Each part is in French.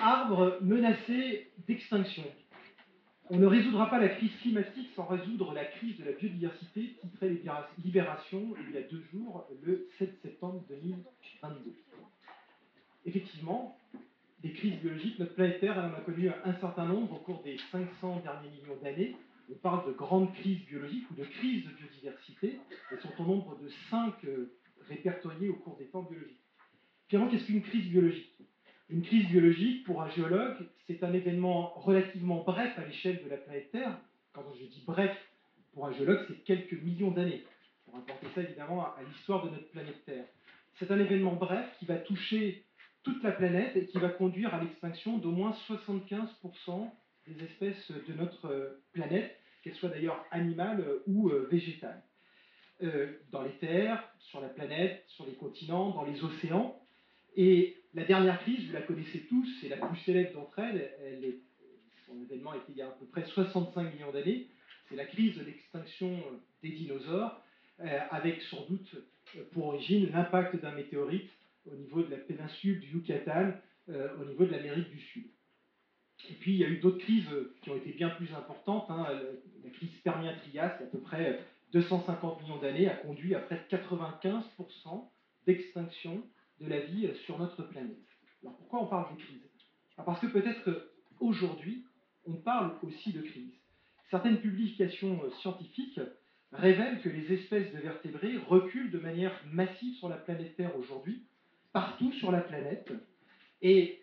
Arbres menacés d'extinction. On ne résoudra pas la crise climatique sans résoudre la crise de la biodiversité, titrait Libération il y a 2 jours, le 7 septembre 2022. Effectivement, des crises biologiques, notre planète Terre en a connu un certain nombre au cours des 500 derniers millions d'années. On parle de grandes crises biologiques ou de crises de biodiversité. Elles sont au nombre de 5 répertoriées au cours des temps biologiques. Finalement, qu'est-ce qu'une crise biologique? Une crise biologique, pour un géologue, c'est un événement relativement bref à l'échelle de la planète Terre. Quand je dis bref, pour un géologue, c'est quelques millions d'années. Pour rapporter ça évidemment à l'histoire de notre planète Terre. C'est un événement bref qui va toucher toute la planète et qui va conduire à l'extinction d'au moins 75% des espèces de notre planète, qu'elles soient d'ailleurs animales ou végétales. Dans les terres, sur la planète, sur les continents, dans les océans. Et la dernière crise, vous la connaissez tous, c'est la plus célèbre d'entre elles. Son événement était il y a à peu près 65 millions d'années. C'est la crise de l'extinction des dinosaures, avec sans doute pour origine l'impact d'un météorite au niveau de la péninsule du Yucatan, au niveau de l'Amérique du Sud. Et puis il y a eu d'autres crises qui ont été bien plus importantes. La crise Permien-Trias, qui à peu près 250 millions d'années, a conduit à près de 95% d'extinction de la vie sur notre planète. Alors pourquoi on parle des crises? Parce que peut-être qu'aujourd'hui, on parle aussi de crise. Certaines publications scientifiques révèlent que les espèces de vertébrés reculent de manière massive sur la planète Terre aujourd'hui, partout sur la planète, et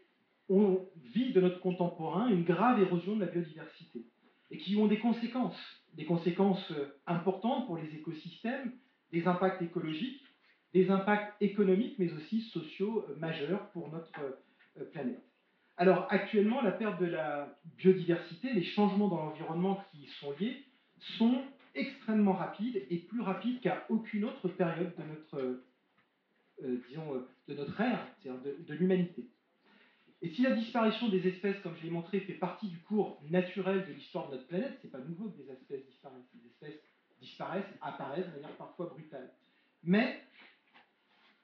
on vit de notre contemporain une grave érosion de la biodiversité, et qui ont des conséquences importantes pour les écosystèmes, des impacts écologiques, des impacts économiques, mais aussi sociaux majeurs pour notre planète. Alors actuellement, la perte de la biodiversité, les changements dans l'environnement qui y sont liés, sont extrêmement rapides et plus rapides qu'à aucune autre période de notre, de notre ère, c'est-à-dire de l'humanité. Et si la disparition des espèces, comme je l'ai montré, fait partie du cours naturel de l'histoire de notre planète, c'est pas nouveau que des espèces disparaissent. Les espèces disparaissent, apparaissent de manière parfois brutale. Mais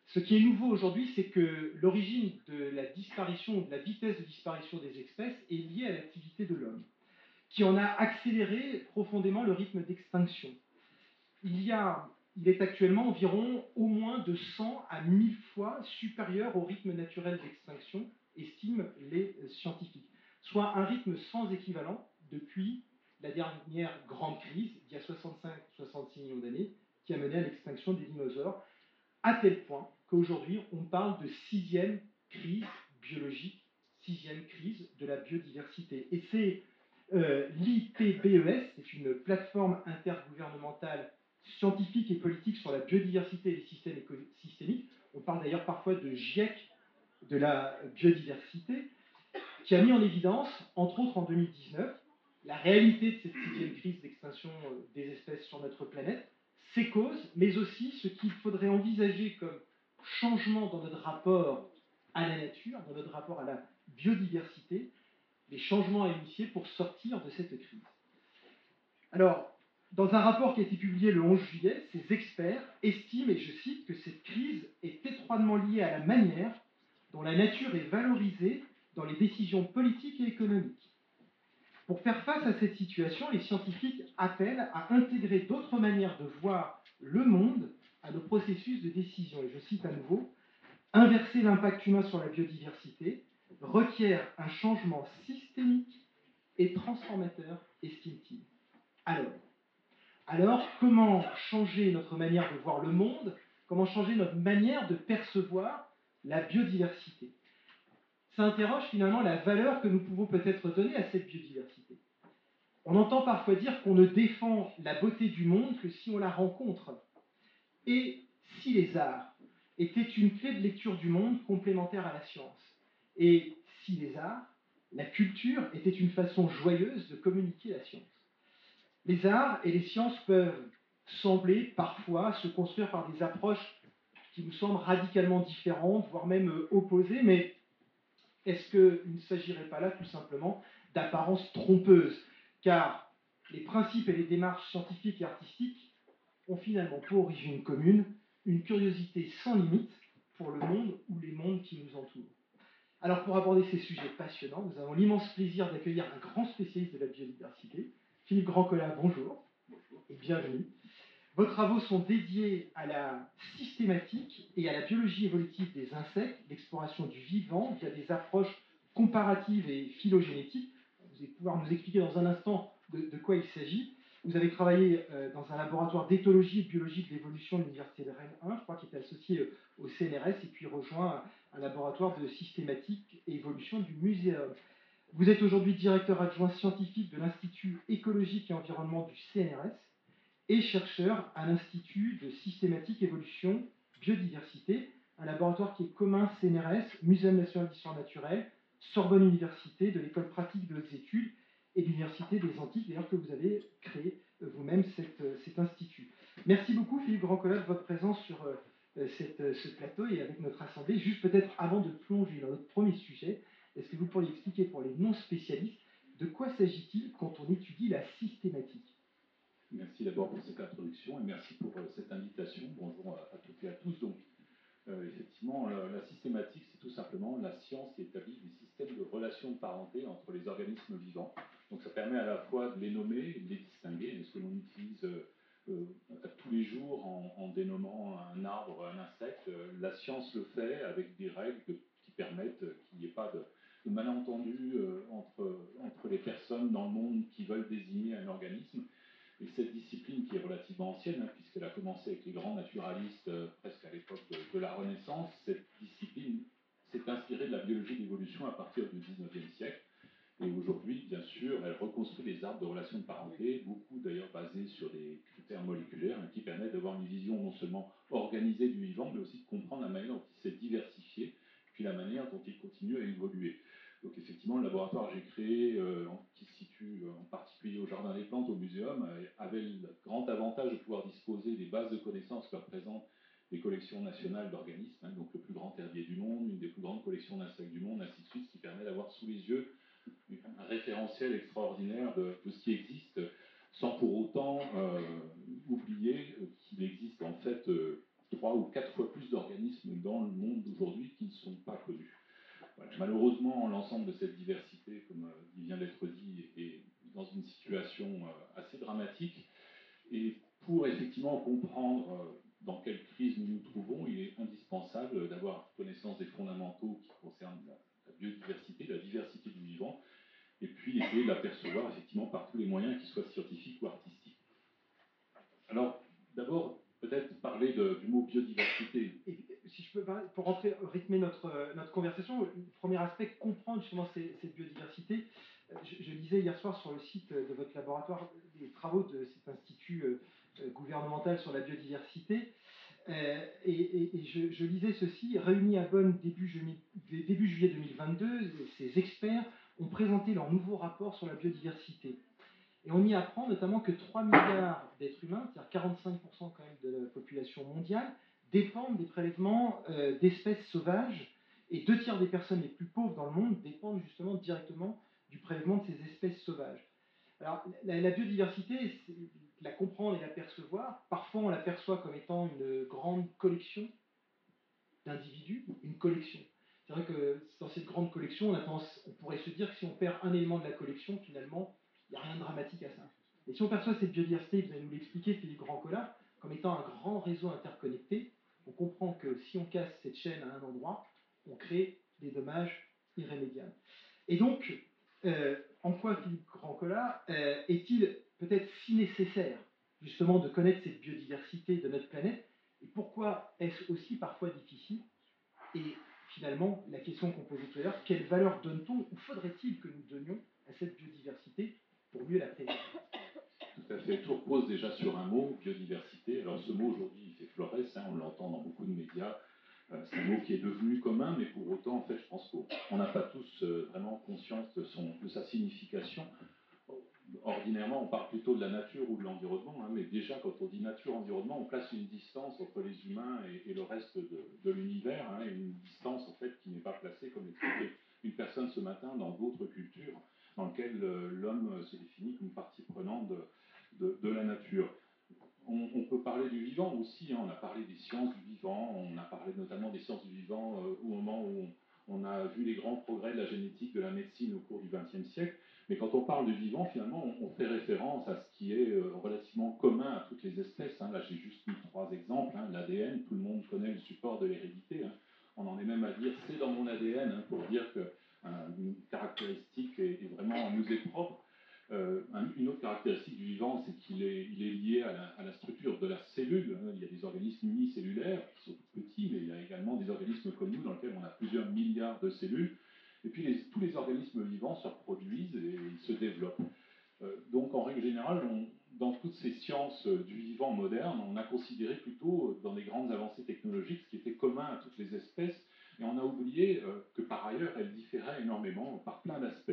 ce qui est nouveau aujourd'hui, c'est que l'origine de la disparition, de la vitesse de disparition des espèces est liée à l'activité de l'homme, qui en a accéléré profondément le rythme d'extinction. Il est actuellement environ au moins de 100 à 1000 fois supérieur au rythme naturel d'extinction, estiment les scientifiques, soit un rythme sans équivalent depuis la dernière grande crise, d'il y a 65-66 millions d'années, qui a mené à l'extinction des dinosaures, à tel point qu'aujourd'hui, on parle de 6e crise biologique, 6e crise de la biodiversité. Et c'est l'IPBES, c'est une plateforme intergouvernementale scientifique et politique sur la biodiversité et les systèmes écosystémiques. On parle d'ailleurs parfois de GIEC de la biodiversité, qui a mis en évidence, entre autres en 2019, la réalité de cette 6e crise d'extinction des espèces sur notre planète, ses causes, mais aussi ce qu'il faudrait envisager comme changement dans notre rapport à la nature, dans notre rapport à la biodiversité, les changements à initier pour sortir de cette crise. Alors, dans un rapport qui a été publié le 11 juillet, ces experts estiment, et je cite, que cette crise est étroitement liée à la manière dont la nature est valorisée dans les décisions politiques et économiques. Pour faire face à cette situation, les scientifiques appellent à intégrer d'autres manières de voir le monde à nos processus de décision. Et je cite à nouveau, « Inverser l'impact humain sur la biodiversité requiert un changement systémique et transformateur, estime-t-il. » Alors, comment changer notre manière de voir le monde? Comment changer notre manière de percevoir la biodiversité? Ça interroge finalement la valeur que nous pouvons peut-être donner à cette biodiversité. On entend parfois dire qu'on ne défend la beauté du monde que si on la rencontre. Et si les arts étaient une clé de lecture du monde complémentaire à la science? Et si les arts, la culture, était une façon joyeuse de communiquer la science? Les arts et les sciences peuvent sembler parfois se construire par des approches qui nous semblent radicalement différentes, voire même opposées, mais est-ce qu'il ne s'agirait pas là tout simplement d'apparences trompeuses? Car les principes et les démarches scientifiques et artistiques ont finalement pour origine commune une curiosité sans limite pour le monde ou les mondes qui nous entourent. Alors pour aborder ces sujets passionnants, nous avons l'immense plaisir d'accueillir un grand spécialiste de la biodiversité, Philippe Grandcolat, bonjour. Bonjour. Et bienvenue. Vos travaux sont dédiés à la systématique et à la biologie évolutive des insectes, l'exploration du vivant via des approches comparatives et phylogénétiques. Vous allez pouvoir nous expliquer dans un instant de quoi il s'agit. Vous avez travaillé dans un laboratoire d'éthologie et de biologie de l'évolution de l'Université de Rennes 1, je crois qu'il était associé au CNRS, et puis rejoint un laboratoire de systématique et évolution du Muséum. Vous êtes aujourd'hui directeur adjoint scientifique de l'Institut écologique et environnement du CNRS et chercheur à l'Institut de systématique évolution biodiversité, un laboratoire qui est commun CNRS, Muséum national d'histoire naturelle, Sorbonne Université, de l'école pratique de hautes études et de l'Université des Antilles, d'ailleurs que vous avez créé vous-même cet institut. Merci beaucoup Philippe Grandcolat de votre présence sur ce plateau et avec notre assemblée. Juste peut-être avant de plonger dans notre premier sujet, est-ce que vous pourriez expliquer pour les non-spécialistes de quoi s'agit-il quand on étudie la systématique? Merci d'abord pour cette introduction et merci pour cette invitation. Bonjour à toutes et à tous. Donc, effectivement, la systématique, c'est tout simplement la science qui établit des systèmes de relations de parenté entre les organismes vivants. Donc, ça permet à la fois de les nommer et de les distinguer. Ce que l'on utilise tous les jours en dénommant un arbre, un insecte, la science le fait avec des règles qui permettent qu'il n'y ait pas de malentendus entre les personnes dans le monde qui veulent désigner un organisme. Et cette discipline qui est relativement ancienne, puisqu'elle a commencé avec les grands naturalistes presque à l'époque de la Renaissance, cette discipline s'est inspirée de la biologie d'évolution à partir du 19e siècle. Et aujourd'hui, bien sûr, elle reconstruit les arbres de relations de parenté, beaucoup d'ailleurs basés sur des critères moléculaires qui permettent d'avoir une vision non seulement organisée du vivant, mais aussi de comprendre la manière dont il s'est diversifié, puis la manière dont il continue à évoluer. Donc effectivement, le laboratoire que j'ai créé, qui se situe en particulier au Jardin des Plantes, au Muséum, avait le grand avantage de pouvoir disposer des bases de connaissances que représentent les collections nationales d'organismes, donc le plus grand herbier du monde, une des plus grandes collections d'insectes du monde, ainsi de suite, ce qui permet d'avoir sous les yeux un référentiel extraordinaire de ce qui existe, sans pour autant oublier qu'il existe en fait 3 ou 4 fois plus d'organismes dans le monde d'aujourd'hui qui ne sont pas connus. Voilà. Malheureusement, l'ensemble de cette diversité, comme il vient d'être dit, est dans une situation assez dramatique. Et pour effectivement comprendre dans quelle crise nous nous trouvons, il est indispensable d'avoir connaissance des fondamentaux qui concernent la biodiversité, la diversité du vivant, et puis essayer de l'apercevoir effectivement par tous les moyens, qu'ils soient scientifiques ou artistiques. Alors, d'abord, peut-être parler du mot biodiversité. Et si je peux, pour rythmer notre conversation, le premier aspect, comprendre justement cette biodiversité. Je lisais hier soir sur le site de votre laboratoire des travaux de cet institut gouvernemental sur la biodiversité. Et je lisais ceci: réunis à Bonn début juillet 2022, ces experts ont présenté leur nouveau rapport sur la biodiversité. Et on y apprend notamment que 3 milliards d'êtres humains, c'est-à-dire 45% quand même de la population mondiale, dépendent des prélèvements d'espèces sauvages, et 2 tiers des personnes les plus pauvres dans le monde dépendent justement directement du prélèvement de ces espèces sauvages. Alors, la biodiversité, la comprendre et la percevoir, parfois on la perçoit comme étant une grande collection d'individus, une collection. C'est vrai que dans cette grande collection, on pourrait se dire que si on perd un élément de la collection, finalement, il n'y a rien de dramatique à ça. Et si on perçoit cette biodiversité, vous allez nous l'expliquer, Philippe Grandcolat, comme étant un grand réseau interconnecté, on comprend que si on casse cette chaîne à un endroit, on crée des dommages irrémédiables. Et donc, en quoi Philippe Grandcolat est-il peut-être si nécessaire, justement, de connaître cette biodiversité de notre planète, et pourquoi est-ce aussi parfois difficile? Et finalement, la question qu'on posait tout à l'heure, quelle valeur donne-t-on, ou faudrait-il que nous donnions à cette biodiversité pour mieux la préserver? Tout à fait. Tout repose déjà sur un mot, biodiversité. Alors ce mot aujourd'hui, il fait florès, on l'entend dans beaucoup de médias. C'est un mot qui est devenu commun, mais pour autant, en fait, je pense qu'on n'a pas tous vraiment conscience de sa signification. Ordinairement, on parle plutôt de la nature ou de l'environnement, mais déjà, quand on dit nature-environnement, on place une distance entre les humains et le reste de l'univers, une distance, en fait, qui n'est pas placée, comme l'expliquait une personne ce matin, dans d'autres cultures, dans lesquelles l'homme se définit comme partie prenante de la nature. On peut parler du vivant aussi, on a parlé des sciences du vivant, on a parlé notamment des sciences du vivant au moment où on a vu les grands progrès de la génétique, de la médecine au cours du XXe siècle, mais quand on parle de vivant, finalement, on fait référence à ce qui est relativement commun à toutes les espèces. Là, j'ai juste mis 3 exemples. L'ADN, tout le monde connaît le support de l'hérédité. On en est même à dire c'est dans mon ADN, pour dire qu'une caractéristique est vraiment nous est propre. Une autre caractéristique du vivant, c'est qu'il est lié à la structure de la cellule. Il y a des organismes unicellulaires qui sont tout petits, mais il y a également des organismes comme nous dans lesquels on a plusieurs milliards de cellules. Et puis tous les organismes vivants se reproduisent et ils se développent. Donc en règle générale, dans toutes ces sciences du vivant moderne, on a considéré plutôt dans les grandes avancées technologiques ce qui était commun à toutes les espèces, et on a oublié que par ailleurs elles différaient énormément par plein d'aspects.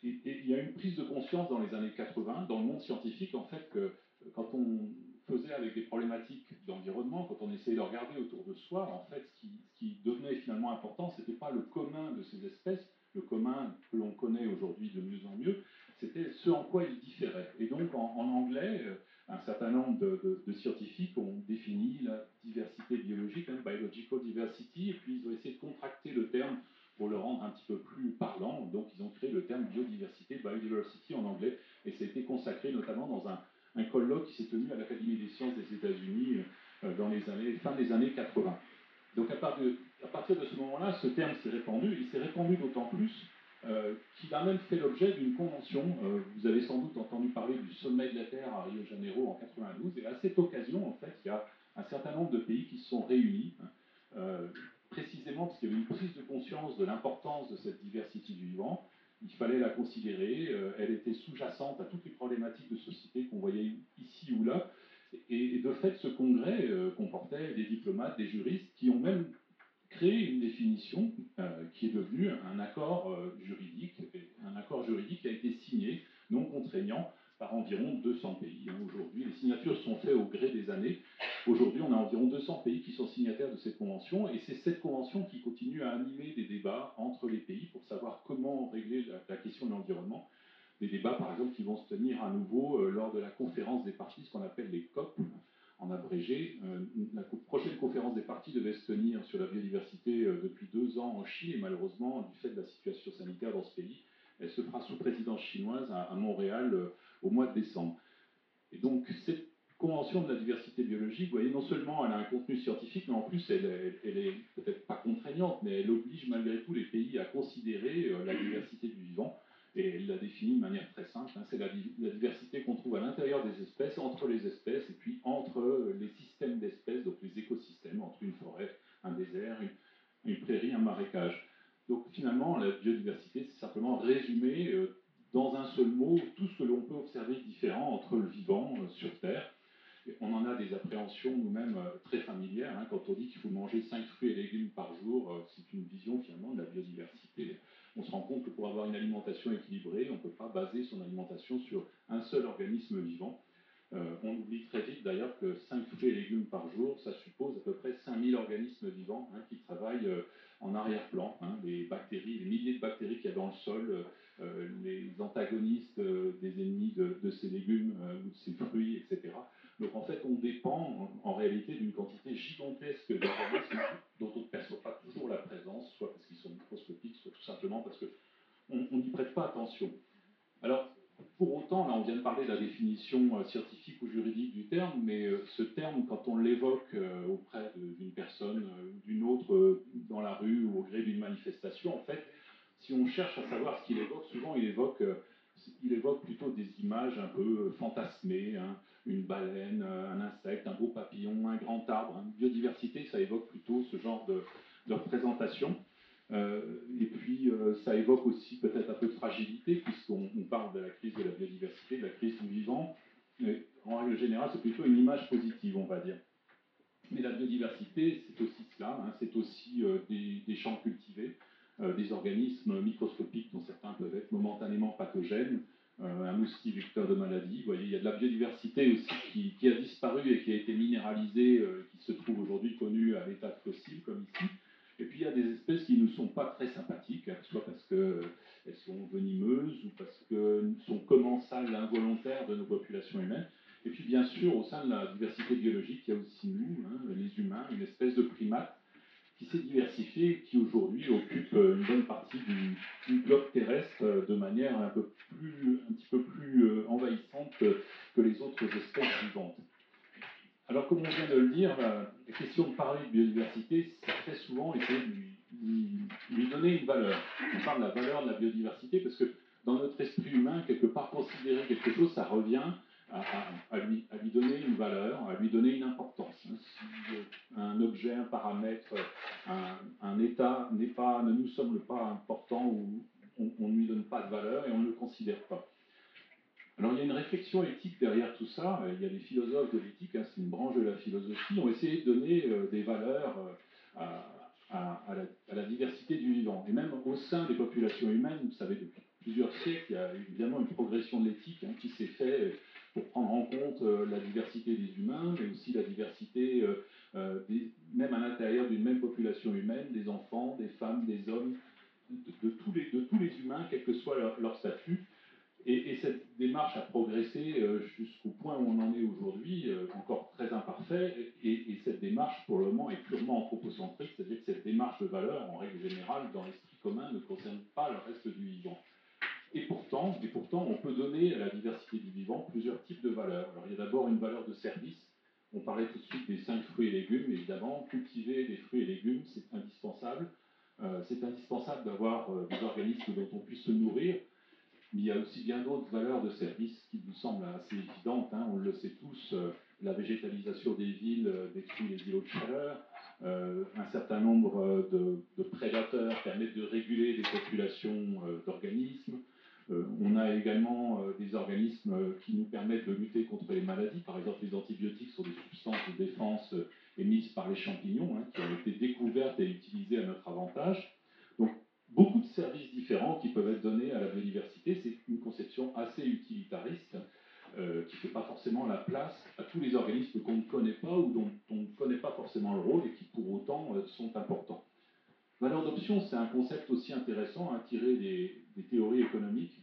Et il y a une prise de conscience dans les années 80, dans le monde scientifique, en fait, que quand on faisait avec des problématiques d'environnement, quand on essayait de regarder autour de soi, en fait, ce qui devenait finalement important, ce n'était pas le commun de ces espèces, le commun que l'on connaît aujourd'hui de mieux en mieux, c'était ce en quoi ils différaient. Et donc, en anglais, un certain nombre de scientifiques ont défini la diversité biologique, biological diversity, et puis ils ont essayé de contracter le terme pour le rendre un petit peu plus parlant. Donc, ils ont créé le terme biodiversité, biodiversity en anglais, et ça a été consacré notamment dans un colloque qui s'est tenu à l'Académie des sciences des États-Unis dans les fin des années 80. Donc, à partir de ce moment-là, ce terme s'est répandu. Il s'est répandu d'autant plus qu'il a même fait l'objet d'une convention. Vous avez sans doute entendu parler du sommet de la Terre à Rio de Janeiro en 92, et à cette occasion, en fait, il y a un certain nombre de pays qui se sont réunis. Précisément parce qu'il y avait une prise de conscience de l'importance de cette diversité du vivant. Il fallait la considérer, elle était sous-jacente à toutes les problématiques de société qu'on voyait ici ou là. Et de fait, ce congrès comportait des diplomates, des juristes, qui ont même créé une définition qui est devenue un accord juridique, un accord juridique qui a été signé, non contraignant, par environ 200 pays. Aujourd'hui, les signatures sont faites au gré des années. Aujourd'hui, on a environ 200 pays qui sont signataires de cette convention, et c'est cette convention qui continue à animer des débats entre les pays pour savoir comment régler la question de l'environnement. Des débats, par exemple, qui vont se tenir à nouveau lors de la conférence des parties, ce qu'on appelle les COP, en abrégé. La prochaine conférence des parties devait se tenir sur la biodiversité depuis 2 ans en Chine, et malheureusement, du fait de la situation sanitaire dans ce pays, elle se fera sous présidence chinoise à Montréal au mois de décembre. Et donc, cette convention de la diversité biologique, vous voyez, non seulement elle a un contenu scientifique, mais en plus, elle est peut-être pas contraignante, mais elle oblige malgré tout les pays à considérer la diversité du vivant. Et elle la définit de manière très simple. C'est la diversité qu'on trouve à l'intérieur des espèces, entre les espèces, et puis entre les systèmes d'espèces, donc les écosystèmes, entre une forêt, un désert, une prairie, un marécage. Donc finalement, la biodiversité, c'est simplement résumer dans un seul mot tout ce que l'on peut observer différent entre le vivant sur Terre. Et on en a des appréhensions nous-mêmes très familières. Quand on dit qu'il faut manger 5 fruits et légumes par jour, c'est une vision finalement de la biodiversité. On se rend compte que pour avoir une alimentation équilibrée, on ne peut pas baser son alimentation sur un seul organisme vivant. On oublie très vite d'ailleurs que 5 fruits et légumes par jour, ça suppose à peu près 5000 organismes vivants qui travaillent en arrière-plan. Les bactéries, les milliers de bactéries qu'il y a dans le sol, les antagonistes des ennemis de ces légumes ou de ces fruits, etc. Donc en fait, on dépend en réalité d'une quantité gigantesque d'organismes dont on ne perçoit pas toujours la présence, soit parce qu'ils sont microscopiques, soit tout simplement parce qu'on n'y prête pas attention. Alors, pour autant, là, on vient de parler de la définition scientifique ou juridique du terme, mais ce terme, quand on l'évoque auprès d'une personne ou d'une autre dans la rue ou au gré d'une manifestation, en fait, si on cherche à savoir ce qu'il évoque, souvent il évoque plutôt des images un peu fantasmées, une baleine, un insecte, un beau papillon, un grand arbre. Une biodiversité, ça évoque plutôt ce genre de représentation. Et puis, ça évoque aussi peut-être un peu de fragilité, puisqu'on parle de la crise de la biodiversité, de la crise du vivant. Mais en règle générale, c'est plutôt une image positive, on va dire. Mais la biodiversité, c'est aussi cela, c'est aussi des champs cultivés, des organismes microscopiques dont certains peuvent être momentanément pathogènes, un moustique vecteur de maladie. Vous voyez, il y a de la biodiversité aussi qui a disparu et qui a été minéralisée, qui se trouve aujourd'hui connue à l'état de fossile, comme ici. Et puis il y a des espèces qui ne sont pas très sympathiques, soit parce qu'elles sont venimeuses ou parce qu'elles sont commensales involontaires de nos populations humaines. Et puis bien sûr, au sein de la diversité biologique, il y a aussi nous, les humains, une espèce de primate qui s'est diversifiée et qui aujourd'hui occupe du globe terrestre de manière un petit peu plus envahissante que les autres espèces vivantes. Alors, comme on vient de le dire, la question de parler de biodiversité, c'est très souvent essayer de lui donner une valeur. On parle de la valeur de la biodiversité parce que dans notre esprit humain, quelque part, considérer quelque chose, ça revient à lui donner une valeur, à lui donner une importance. Si un objet, un paramètre, un état ne nous semble pas important ou on ne lui donne pas de valeur et on ne le considère pas. Alors il y a une réflexion éthique derrière tout ça. Il y a des philosophes de l'éthique, c'est une branche de la philosophie, ont essayé de donner des valeurs à la diversité du vivant. Et même au sein des populations humaines, vous savez, depuis plusieurs siècles, il y a évidemment une progression de l'éthique qui s'est faite pour prendre en compte la diversité des humains, mais aussi la diversité, même à l'intérieur d'une même population humaine, des enfants, des femmes, des hommes, de tous les humains, quel que soit leur statut. Et cette démarche a progressé jusqu'au point où on en est aujourd'hui, encore très imparfait, et cette démarche, pour le moment, est purement anthropocentrique, c'est-à-dire que cette démarche de valeur, en règle générale, dans l'esprit commun, ne concerne pas le reste du vivant. Et pourtant, on peut donner à la diversité du vivant plusieurs types de valeurs. Alors, il y a d'abord une valeur de service. On parlait tout de suite des 5 fruits et légumes, évidemment. Cultiver des fruits et légumes, c'est indispensable. C'est indispensable d'avoir des organismes dont on puisse se nourrir. Mais il y a aussi bien d'autres valeurs de service qui nous semblent assez évidentes. On le sait tous, la végétalisation des villes détruit les îlots de chaleur. Un certain nombre de prédateurs permettent de réguler des populations d'organismes. On a également des organismes qui nous permettent de lutter contre les maladies. Par exemple, les antibiotiques sont des substances de défense émises par les champignons, qui ont été découvertes et utilisées à notre avantage. Donc, beaucoup de services différents qui peuvent être donnés à la biodiversité. C'est une conception assez utilitariste qui ne fait pas forcément la place à tous les organismes qu'on ne connaît pas ou dont on ne connaît pas forcément le rôle et qui pour autant sont importants. Valeur d'option, c'est un concept aussi intéressant tiré des théories économiques.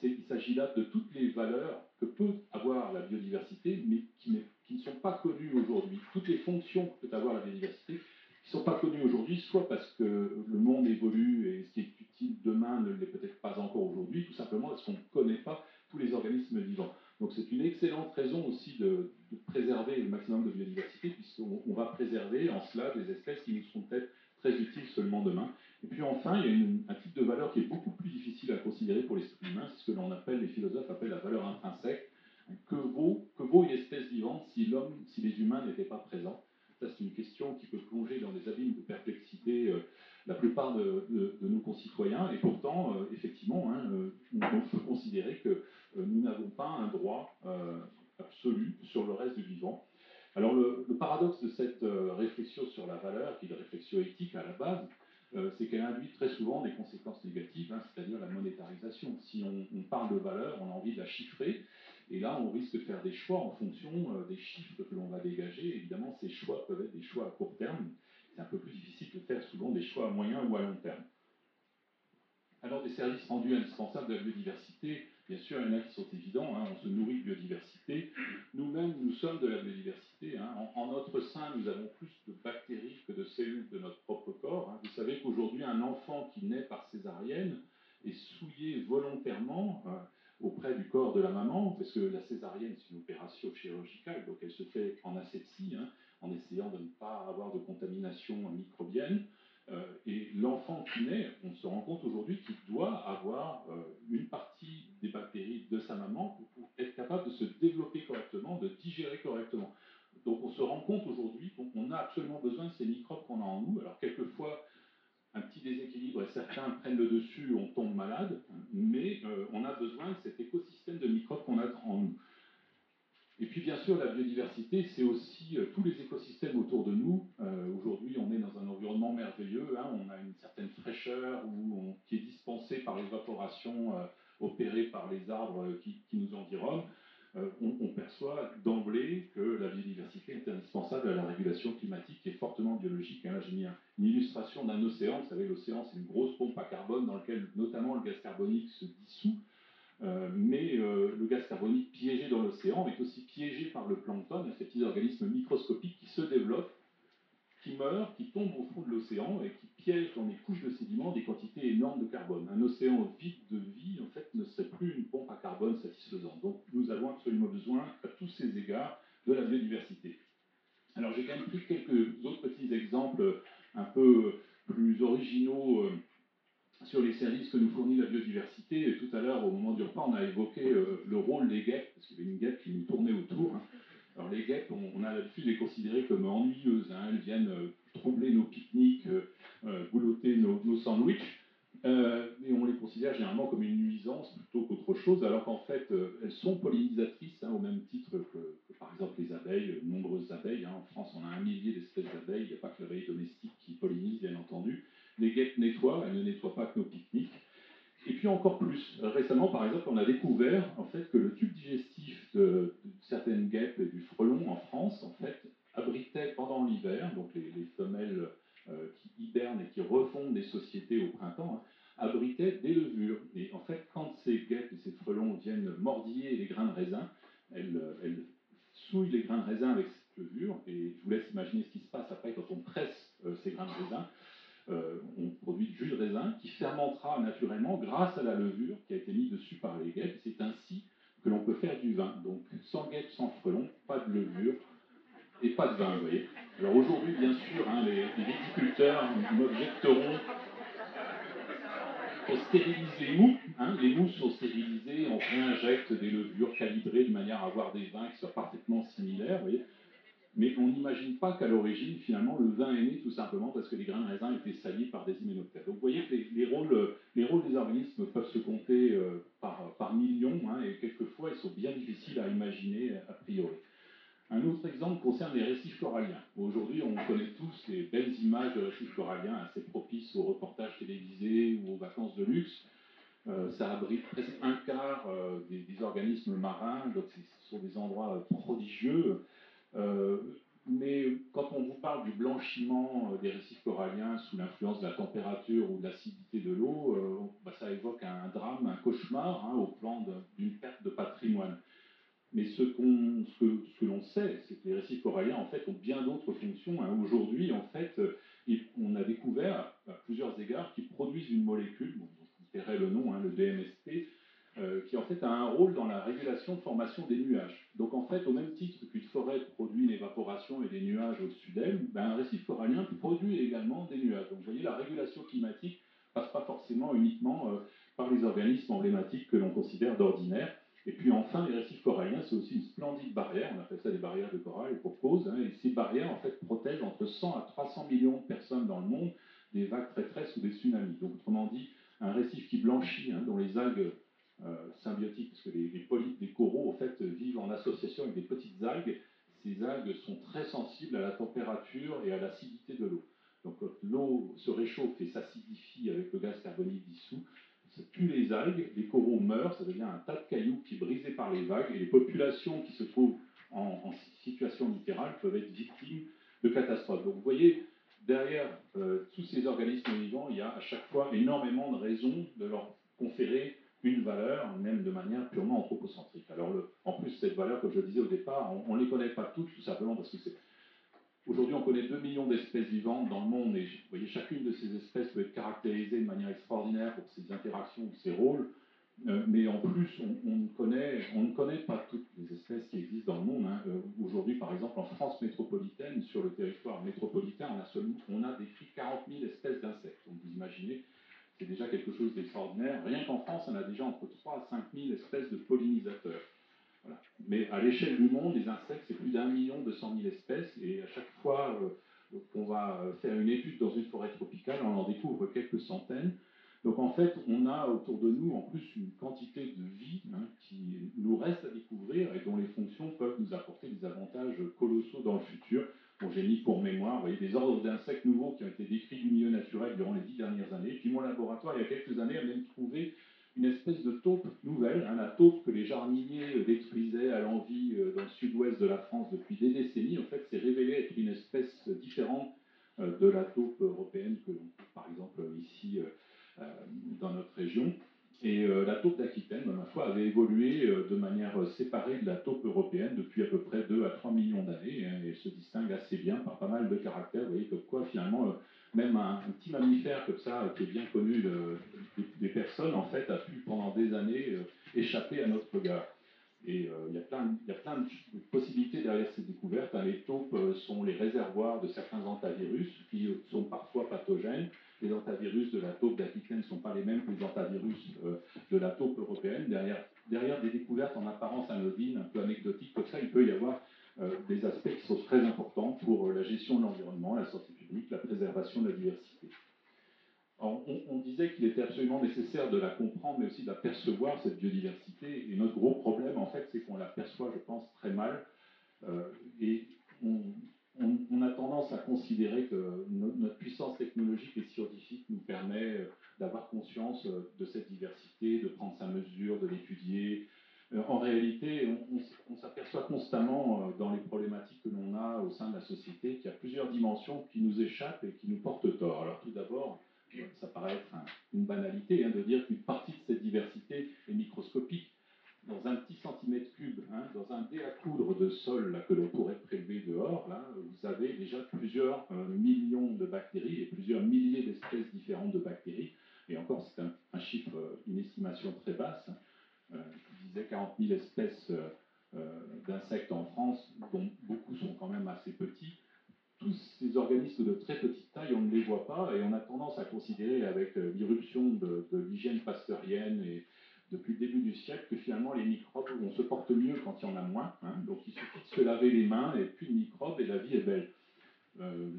Il s'agit là de toutes les valeurs que peut avoir la biodiversité, mais qui ne sont pas connues aujourd'hui. Toutes les fonctions que peut avoir la biodiversité, qui ne sont pas connues aujourd'hui, soit parce que le monde évolue et ce qui est utile demain ne l'est peut-être pas encore aujourd'hui, tout simplement parce qu'on ne connaît pas tous les organismes vivants. Donc c'est une excellente raison aussi de préserver le maximum de biodiversité, puisqu'on va préserver en cela des espèces qui nous seront peut-être très utiles seulement demain. Et puis enfin, il y a un type de valeur qui est beaucoup plus difficile à considérer pour l'esprit humain, c'est ce que l'on appelle, les philosophes appellent la valeur intrinsèque. Que vaut une espèce vivante si les humains n'étaient pas présents? Ça, c'est une question qui peut plonger dans des abîmes de perplexité la plupart de nos concitoyens. Et pourtant, effectivement, on peut considérer que nous n'avons pas un droit absolu sur le reste du vivant. Alors, le paradoxe de cette réflexion sur la valeur, qui est une réflexion éthique à la base, c'est qu'elle induit très souvent des conséquences négatives, c'est-à-dire la monétarisation. Si on parle de valeur, on a envie de la chiffrer, et là, on risque de faire des choix en fonction des chiffres que l'on va dégager. Évidemment, ces choix peuvent être des choix à court terme. C'est un peu plus difficile de faire souvent des choix à moyen ou à long terme. Alors, des services rendus indispensables de la biodiversité, bien sûr, il y en a qui sont évidents. On se nourrit de biodiversité. Nous-mêmes, nous sommes de la biodiversité. En notre sein, nous avons plus de bactéries que de cellules de notre propre corps. Vous savez qu'aujourd'hui, un enfant qui naît par césarienne est souillé volontairement auprès du corps de la maman, parce que la césarienne, c'est une opération chirurgicale, donc elle se fait en asepsie, en essayant de ne pas avoir de contamination microbienne. Et l'enfant qui naît, on se rend compte aujourd'hui qu'il doit avoir une partie des bactéries de sa maman pour être capable de se développer correctement, de digérer correctement. Donc on se rend compte aujourd'hui qu'on a absolument besoin de ces microbes qu'on a en nous. Alors quelquefois, un petit déséquilibre et certains prennent le dessus, on tombe malade, mais on a besoin de cet écosystème de microbes qu'on a en nous. Et puis bien sûr, la biodiversité, c'est aussi tous les écosystèmes autour de nous. Aujourd'hui, on est dans un environnement merveilleux, on a une certaine fraîcheur qui est dispensée par l'évaporation opérée par les arbres qui nous environnent. On perçoit d'emblée que la biodiversité est indispensable à la régulation climatique et fortement biologique. Là, j'ai mis une illustration d'un océan. Vous savez, l'océan, c'est une grosse pompe à carbone dans laquelle notamment le gaz carbonique se dissout. Mais le gaz carbonique piégé dans l'océan est aussi piégé par le plancton, ces petits organismes microscopiques qui se développent qui meurent, qui tombent au fond de l'océan et qui piègent dans les couches de sédiments des quantités énormes de carbone. Un océan vide de vie, en fait, ne serait plus une pompe à carbone satisfaisante. Donc nous avons absolument besoin, à tous ces égards, de la biodiversité. Alors j'ai quand même pris quelques autres petits exemples un peu plus originaux sur les services que nous fournit la biodiversité. Et tout à l'heure, au moment du repas, on a évoqué le rôle des guêpes, parce qu'il y avait une guêpe qui nous tournait autour. Hein. Alors les guêpes, on a l'habitude de les considérer comme ennuyeuses. Hein. Elles viennent troubler nos pique-niques, boulotter nos sandwichs. Et on les considère généralement comme une nuisance plutôt qu'autre chose, alors qu'en fait, elles sont pollinisatrices, hein, au même titre que, par exemple les abeilles, nombreuses abeilles. Hein. En France, on a 1 millier d'espèces d'abeilles, il n'y a pas que l'abeille domestique qui pollinise, bien entendu. Les guêpes nettoient, elles ne nettoient pas que nos pique-niques. Et puis encore plus, récemment par exemple, on a découvert en fait que le tube digestif de certaines guêpes et du frelon en France, en fait, abritait pendant l'hiver, donc les femelles qui hibernent et qui refondent des sociétés au printemps, hein, abritaient des levures. Et en fait, quand ces guêpes et ces frelons viennent mordiller les grains de raisin, elles souillent les grains de raisin avec cette levure, et je vous laisse imaginer ce qui se passe après quand on presse ces grains de raisin. On produit du jus de raisin qui fermentera naturellement grâce à la levure qui a été mise dessus par les guêpes. C'est ainsi que l'on peut faire du vin. Donc sans guêpes, sans frelons, pas de levure et pas de vin, vous voyez. Alors aujourd'hui, bien sûr, hein, les viticulteurs m'objecteront pour stériliser les mous. Hein, les mous sont stérilisés, on réinjecte des levures calibrées de manière à avoir des vins qui soient parfaitement similaires, vous voyez. Mais on n'imagine pas qu'à l'origine, finalement, le vin est né tout simplement parce que les grains de raisin étaient salis par des hyménoptères. Donc vous voyez que les rôles des organismes peuvent se compter par millions, hein, et quelquefois ils sont bien difficiles à imaginer a priori. Un autre exemple concerne les récifs coralliens. Aujourd'hui, on connaît tous les belles images de récifs coralliens, assez propices aux reportages télévisés ou aux vacances de luxe. Ça abrite presque un quart des organismes marins, donc ce sont des endroits prodigieux. Mais quand on vous parle du blanchiment des récifs coralliens sous l'influence de la température ou de l'acidité de l'eau, ça évoque un drame, un cauchemar, hein, au plan d'une perte de patrimoine. Mais ce que l'on sait, c'est que les récifs coralliens en fait ont bien d'autres fonctions. Hein. Aujourd'hui, en fait, on a découvert à plusieurs égards qu'ils produisent une molécule, dont vous verrez le nom, hein, le DMST, qui en fait a un rôle dans la régulation de formation des nuages. Donc en fait, au même titre qu'une forêt produit l'évaporation et des nuages au-dessus d'elle, un récif corallien produit également des nuages. Donc vous voyez, la régulation climatique passe pas forcément uniquement par les organismes emblématiques que l'on considère d'ordinaire. Et puis enfin, les récifs coralliens, c'est aussi une splendide barrière, on appelle ça des barrières de corail pour cause, hein, et ces barrières en fait protègent entre 100 à 300 millions de personnes dans le monde des vagues traîtresses ou des tsunamis. Donc autrement dit, un récif qui blanchit, hein, dont les algues symbiotiques, parce que les polypes des coraux en fait vivent en association avec des petites algues. Ces algues sont très sensibles à la température et à l'acidité de l'eau. Donc quand l'eau se réchauffe et s'acidifie avec le gaz carbonique dissous, ça tue les algues, les coraux meurent, ça devient un tas de cailloux qui est brisé par les vagues, et les populations qui se trouvent en situation littérale peuvent être victimes de catastrophes. Donc vous voyez, derrière tous ces organismes vivants, il y a à chaque fois énormément de raisons de leur conférer une valeur, même de manière purement anthropocentrique. Alors en plus, cette valeur, comme je le disais au départ, on ne les connaît pas toutes, tout simplement parce que c'est... Aujourd'hui, on connaît 2 millions d'espèces vivantes dans le monde, et vous voyez, chacune de ces espèces peut être caractérisée de manière extraordinaire pour ses interactions ou ses rôles, mais en plus, on ne connaît pas toutes les espèces qui existent dans le monde. Hein. Aujourd'hui, par exemple, en France métropolitaine, sur le territoire métropolitain, on a décrit 40 000 espèces d'insectes. Donc vous imaginez, c'est déjà quelque chose d'extraordinaire. Rien qu'en France, on a déjà entre 3 à 5 000 espèces de pollinisateurs. Voilà. Mais à l'échelle du monde, les insectes, c'est plus d'1,2 million espèces, et à chaque fois qu'on va faire une étude dans une forêt tropicale, on en découvre quelques centaines. Donc en fait, on a autour de nous en plus une quantité de vie, hein, qui nous reste à découvrir et dont les fonctions peuvent nous apporter des avantages colossaux dans le futur. Bon, j'ai mis pour mémoire, vous voyez, des ordres d'insectes nouveaux qui ont été décrits du milieu naturel durant les 10 dernières années. Puis mon laboratoire, il y a quelques années, a même trouvé une espèce de taupe nouvelle, hein, la taupe que les jardiniers détruisaient à l'envi dans le sud-ouest de la France depuis des décennies. En fait, c'est révélé être une espèce différente de la taupe européenne que l'on trouve par exemple ici dans notre région. Et la taupe d'Aquitaine, ma foi, avait évolué de manière séparée de la taupe européenne depuis à peu près 2 à 3 millions d'années, hein, et elle se distingue assez bien par pas mal de caractères. Vous voyez comme quoi, finalement, même un petit mammifère comme ça, qui est bien connu des personnes, en fait, a pu pendant des années échapper à notre regard. Et il y a plein de possibilités derrière ces découvertes. Hein. Les taupes sont les réservoirs de certains hantavirus qui sont parfois pathogènes. Les hantavirus de la taupe d'Aquitaine ne sont pas les mêmes que les hantavirus de la taupe européenne. Derrière des découvertes en apparence anodines, un peu anecdotiques, comme ça, il peut y avoir des aspects qui sont très importants pour la gestion de l'environnement, la santé publique, la préservation de la diversité. Alors, on disait qu'il était absolument nécessaire de la comprendre, mais aussi de la percevoir, cette biodiversité. Et notre gros problème, en fait, c'est qu'on la perçoit, je pense, très mal. Et on a tendance à considérer que notre puissance technologique et scientifique nous permet d'avoir conscience de cette diversité, de prendre sa mesure, de l'étudier. En réalité, on s'aperçoit constamment dans les problématiques que l'on a au sein de la société qu'il y a plusieurs dimensions qui nous échappent et qui nous portent tort. Alors tout d'abord, ça paraît être une banalité de dire qu'une partie de cette diversité est microscopique. Dans un petit centimètre cube, dans un dé à coudre de sol là, que l'on pourrait prélever dehors, là, vous avez déjà plusieurs millions de bactéries et plusieurs milliers d'espèces différentes de bactéries. Et encore, c'est un chiffre, une estimation très basse. Je disais 40 000 espèces d'insectes en France, dont beaucoup sont quand même assez petits. Tous ces organismes de très petite taille, on ne les voit pas et on a tendance à considérer avec l'irruption de l'hygiène pasteurienne et depuis le début du siècle que finalement les microbes, on se porte mieux quand il y en a moins. Donc il suffit de se laver les mains et plus de microbes et la vie est belle.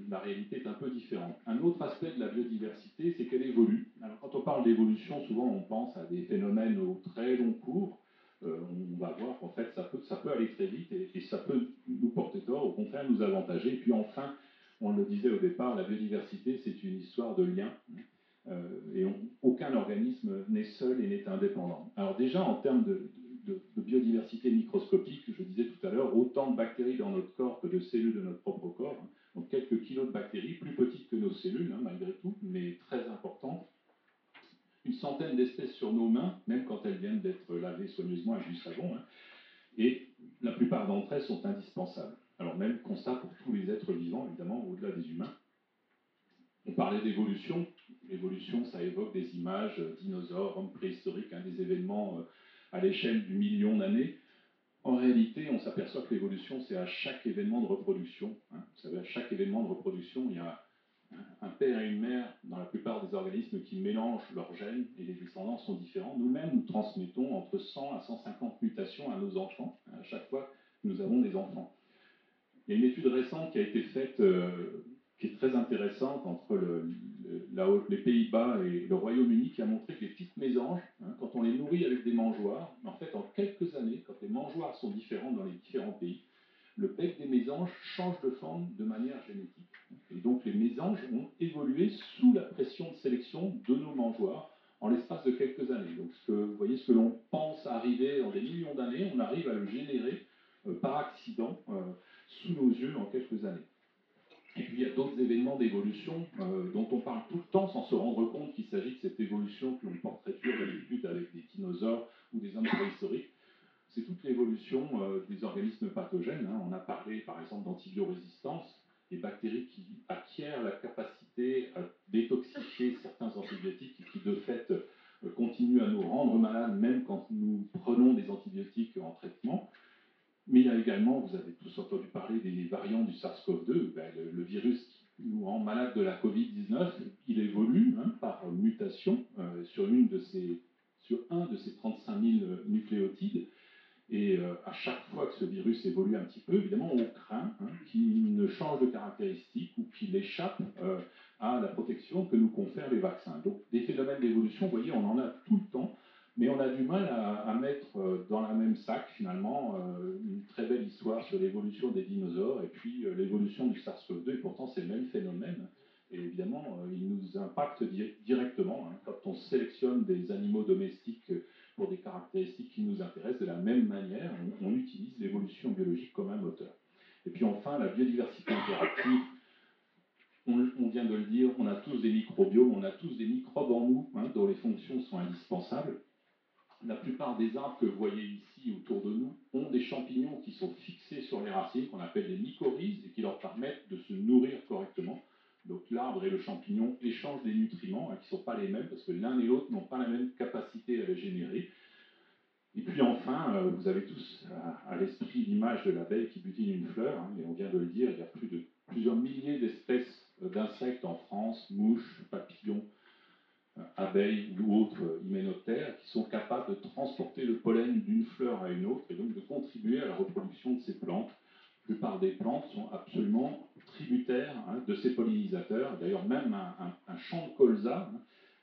La réalité est un peu différente. Un autre aspect de la biodiversité, c'est qu'elle évolue. Alors, quand on parle d'évolution, souvent on pense à des phénomènes au très long cours. On va voir qu'en fait ça peut aller très vite et ça peut nous porter tort, au contraire nous avantager. Et puis enfin, on le disait au départ, la biodiversité c'est une histoire de lien. Et aucun organisme n'est seul et n'est indépendant. Alors déjà en termes de biodiversité microscopique, je disais tout à l'heure, autant de bactéries dans notre corps que de cellules de notre propre corps. Donc quelques kilos de bactéries, plus petites que nos cellules, malgré tout, mais très importantes. Une centaine d'espèces sur nos mains, même quand elles viennent d'être lavées soigneusement avec du savon. Et la plupart d'entre elles sont indispensables. Alors même constat pour tous les êtres vivants, évidemment, au-delà des humains. On parlait d'évolution. L'évolution, ça évoque des images dinosaures, hommes préhistoriques, des événements à l'échelle du million d'années. En réalité, on s'aperçoit que l'évolution, c'est à chaque événement de reproduction. Vous savez, à chaque événement de reproduction, il y a un père et une mère dans la plupart des organismes qui mélangent leurs gènes et les descendants sont différents. Nous-mêmes, nous transmettons entre 100 à 150 mutations à nos enfants, à chaque fois que nous avons des enfants. Il y a une étude récente qui a été faite, qui est très intéressante, entre les Pays-Bas et le Royaume-Uni, qui a montré que les petites mésanges, quand on les nourrit avec des mangeoires, en fait, en quelques années, quand les mangeoires sont différents dans les différents pays, le bec des mésanges change de forme de manière génétique. Et donc les mésanges ont évolué sous la pression de sélection de nos mangeoires en l'espace de quelques années. Donc vous voyez, ce que l'on pense arriver dans des millions d'années, on arrive à le générer par accident sous nos yeux en quelques années. Et puis il y a d'autres événements d'évolution dont on parle tout le temps sans se rendre compte qu'il s'agit de cette évolution que l'on porterait toujours d'habitude avec des dinosaures ou des hommes préhistoriques. C'est toute l'évolution des organismes pathogènes. On a parlé par exemple d'antibiorésistance, des bactéries qui acquièrent la capacité à détoxifier certains antibiotiques et qui de fait continuent à nous rendre malades même quand nous prenons des antibiotiques en traitement. Mais il y a également, vous avez tous entendu parler des variants du SARS-CoV-2, le virus qui nous rend malade de la Covid-19, il évolue par mutation sur un de ces 35 000 nucléotides. Et à chaque fois que ce virus évolue un petit peu, évidemment, on craint qu'il ne change de caractéristique ou qu'il échappe à la protection que nous confèrent les vaccins. Donc des phénomènes d'évolution, vous voyez, on en a tout le temps, mais on a du mal à mettre dans la même sac, finalement, une très belle histoire sur l'évolution des dinosaures et puis l'évolution du SARS-CoV-2, et pourtant c'est le même phénomène. Et évidemment, il nous impacte directement. Quand on sélectionne des animaux domestiques pour des caractéristiques qui nous intéressent, de la même manière, on utilise l'évolution biologique comme un moteur. Et puis enfin, la biodiversité interactive, on vient de le dire, on a tous des microbiomes, on a tous des microbes en nous, dont les fonctions sont indispensables. La plupart des arbres que vous voyez ici autour de nous ont des champignons qui sont fixés sur les racines, qu'on appelle des mycorhizes, et qui leur permettent de se nourrir correctement. Donc l'arbre et le champignon échangent des nutriments qui ne sont pas les mêmes, parce que l'un et l'autre n'ont pas la même capacité à les générer. Et puis enfin, vous avez tous à l'esprit l'image de l'abeille qui butine une fleur, et on vient de le dire, il y a plusieurs milliers d'espèces d'insectes en France, mouches, papillons, abeilles ou autres hyménoptères, qui sont capables de transporter le pollen d'une fleur à une autre, et donc de contribuer à la reproduction de ces plantes. La plupart des plantes sont absolument tributaires de ces pollinisateurs. D'ailleurs, même un champ de colza,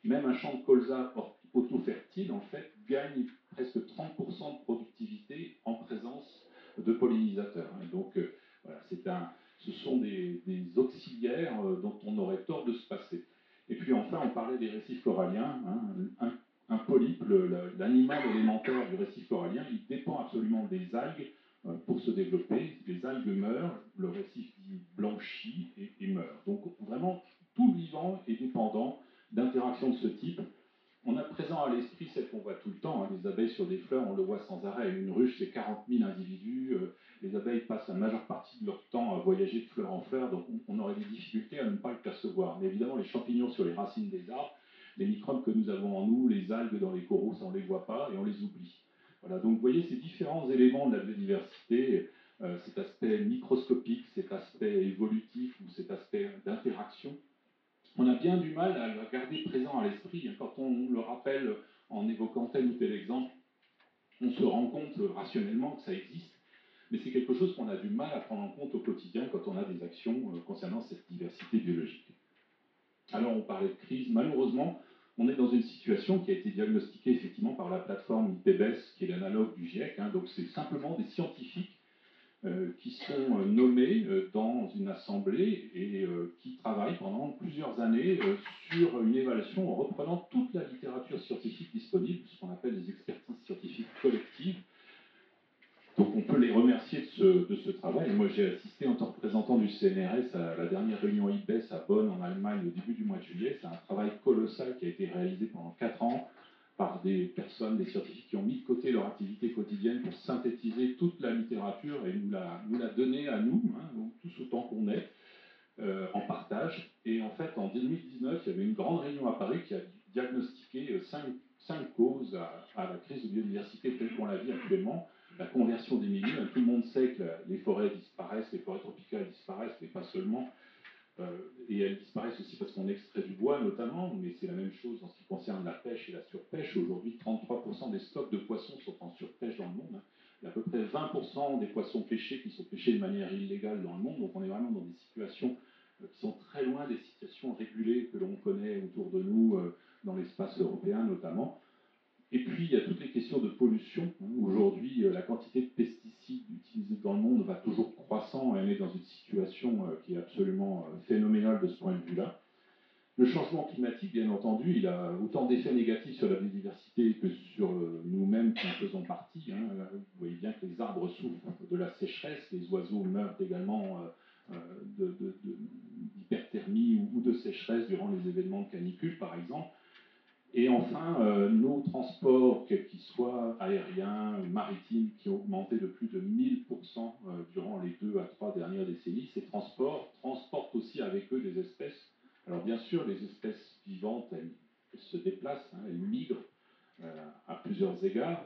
même un champ de colza auto-fertile, en fait, gagne presque 30% de productivité en présence de pollinisateurs. Et donc, voilà, ce sont des auxiliaires dont on aurait tort de se passer. Et puis enfin, on parlait des récifs coralliens. Un polype, l'animal élémentaire du récif corallien, il dépend absolument des algues pour se développer. Les algues meurent, le récif blanchit et meurt. Donc vraiment, tout vivant est dépendant d'interactions de ce type. On a présent à l'esprit celle qu'on voit tout le temps, des abeilles sur des fleurs, on le voit sans arrêt. Une ruche, c'est 40 000 individus. Les abeilles passent la majeure partie de leur temps à voyager de fleur en fleur, donc on aurait des difficultés à ne pas le percevoir. Mais évidemment, les champignons sur les racines des arbres, les microbes que nous avons en nous, les algues dans les coraux, ça on ne les voit pas et on les oublie. Voilà, donc vous voyez ces différents éléments de la biodiversité, cet aspect microscopique, cet aspect évolutif ou cet aspect d'interaction. On a bien du mal à le garder présent à l'esprit. Quand on le rappelle en évoquant tel ou tel exemple, on se rend compte rationnellement que ça existe, mais c'est quelque chose qu'on a du mal à prendre en compte au quotidien quand on a des actions concernant cette diversité biologique. Alors on parlait de crise, malheureusement, on est dans une situation qui a été diagnostiquée effectivement par la plateforme IPBES, qui est l'analogue du GIEC, donc c'est simplement des scientifiques qui sont nommés dans une assemblée et qui travaillent pendant plusieurs années sur une évaluation en reprenant toute la littérature scientifique disponible, ce qu'on appelle des expertises scientifiques collectives. Donc on peut les remercier de ce travail. Moi j'ai assisté en tant que représentant du CNRS à la dernière réunion IPBES à Bonn en Allemagne au début du mois de juillet. C'est un travail colossal qui a été réalisé pendant 4 ans par des personnes, des scientifiques qui ont mis de côté leur activité quotidienne pour synthétiser toute la littérature et nous la donner à nous, donc tous autant qu'on est, en partage. Et en fait, en 2019, il y avait une grande réunion à Paris qui a diagnostiqué 5 causes à la crise de biodiversité telle qu'on la vit actuellement. La conversion des milieux, tout le monde sait que les forêts disparaissent, les forêts tropicales disparaissent, mais pas seulement. Et elles disparaissent aussi parce qu'on extrait du bois notamment, mais c'est la même chose en ce qui concerne la pêche et la surpêche. Aujourd'hui, 33% des stocks de poissons sont en surpêche dans le monde. Il y a à peu près 20% des poissons pêchés qui sont pêchés de manière illégale dans le monde. Donc on est vraiment dans des situations qui sont très loin des situations régulées que l'on connaît autour de nous, dans l'espace européen notamment. Et puis, il y a toutes les questions de pollution. Aujourd'hui, la quantité de pesticides utilisés dans le monde va toujours croissant. Elle est dans une situation qui est absolument phénoménale de ce point de vue-là. Le changement climatique, bien entendu, il a autant d'effets négatifs sur la biodiversité que sur nous-mêmes qui en faisons partie. Vous voyez bien que les arbres souffrent de la sécheresse, les oiseaux meurent également d'hyperthermie ou de sécheresse durant les événements de canicule, par exemple. Et enfin, nos transports, quels qu'ils soient, aériens, maritimes, qui ont augmenté de plus de 1000% durant les 2 à 3 dernières décennies, ces transports transportent aussi avec eux des espèces. Alors bien sûr, les espèces vivantes, elles se déplacent, elles migrent à plusieurs égards.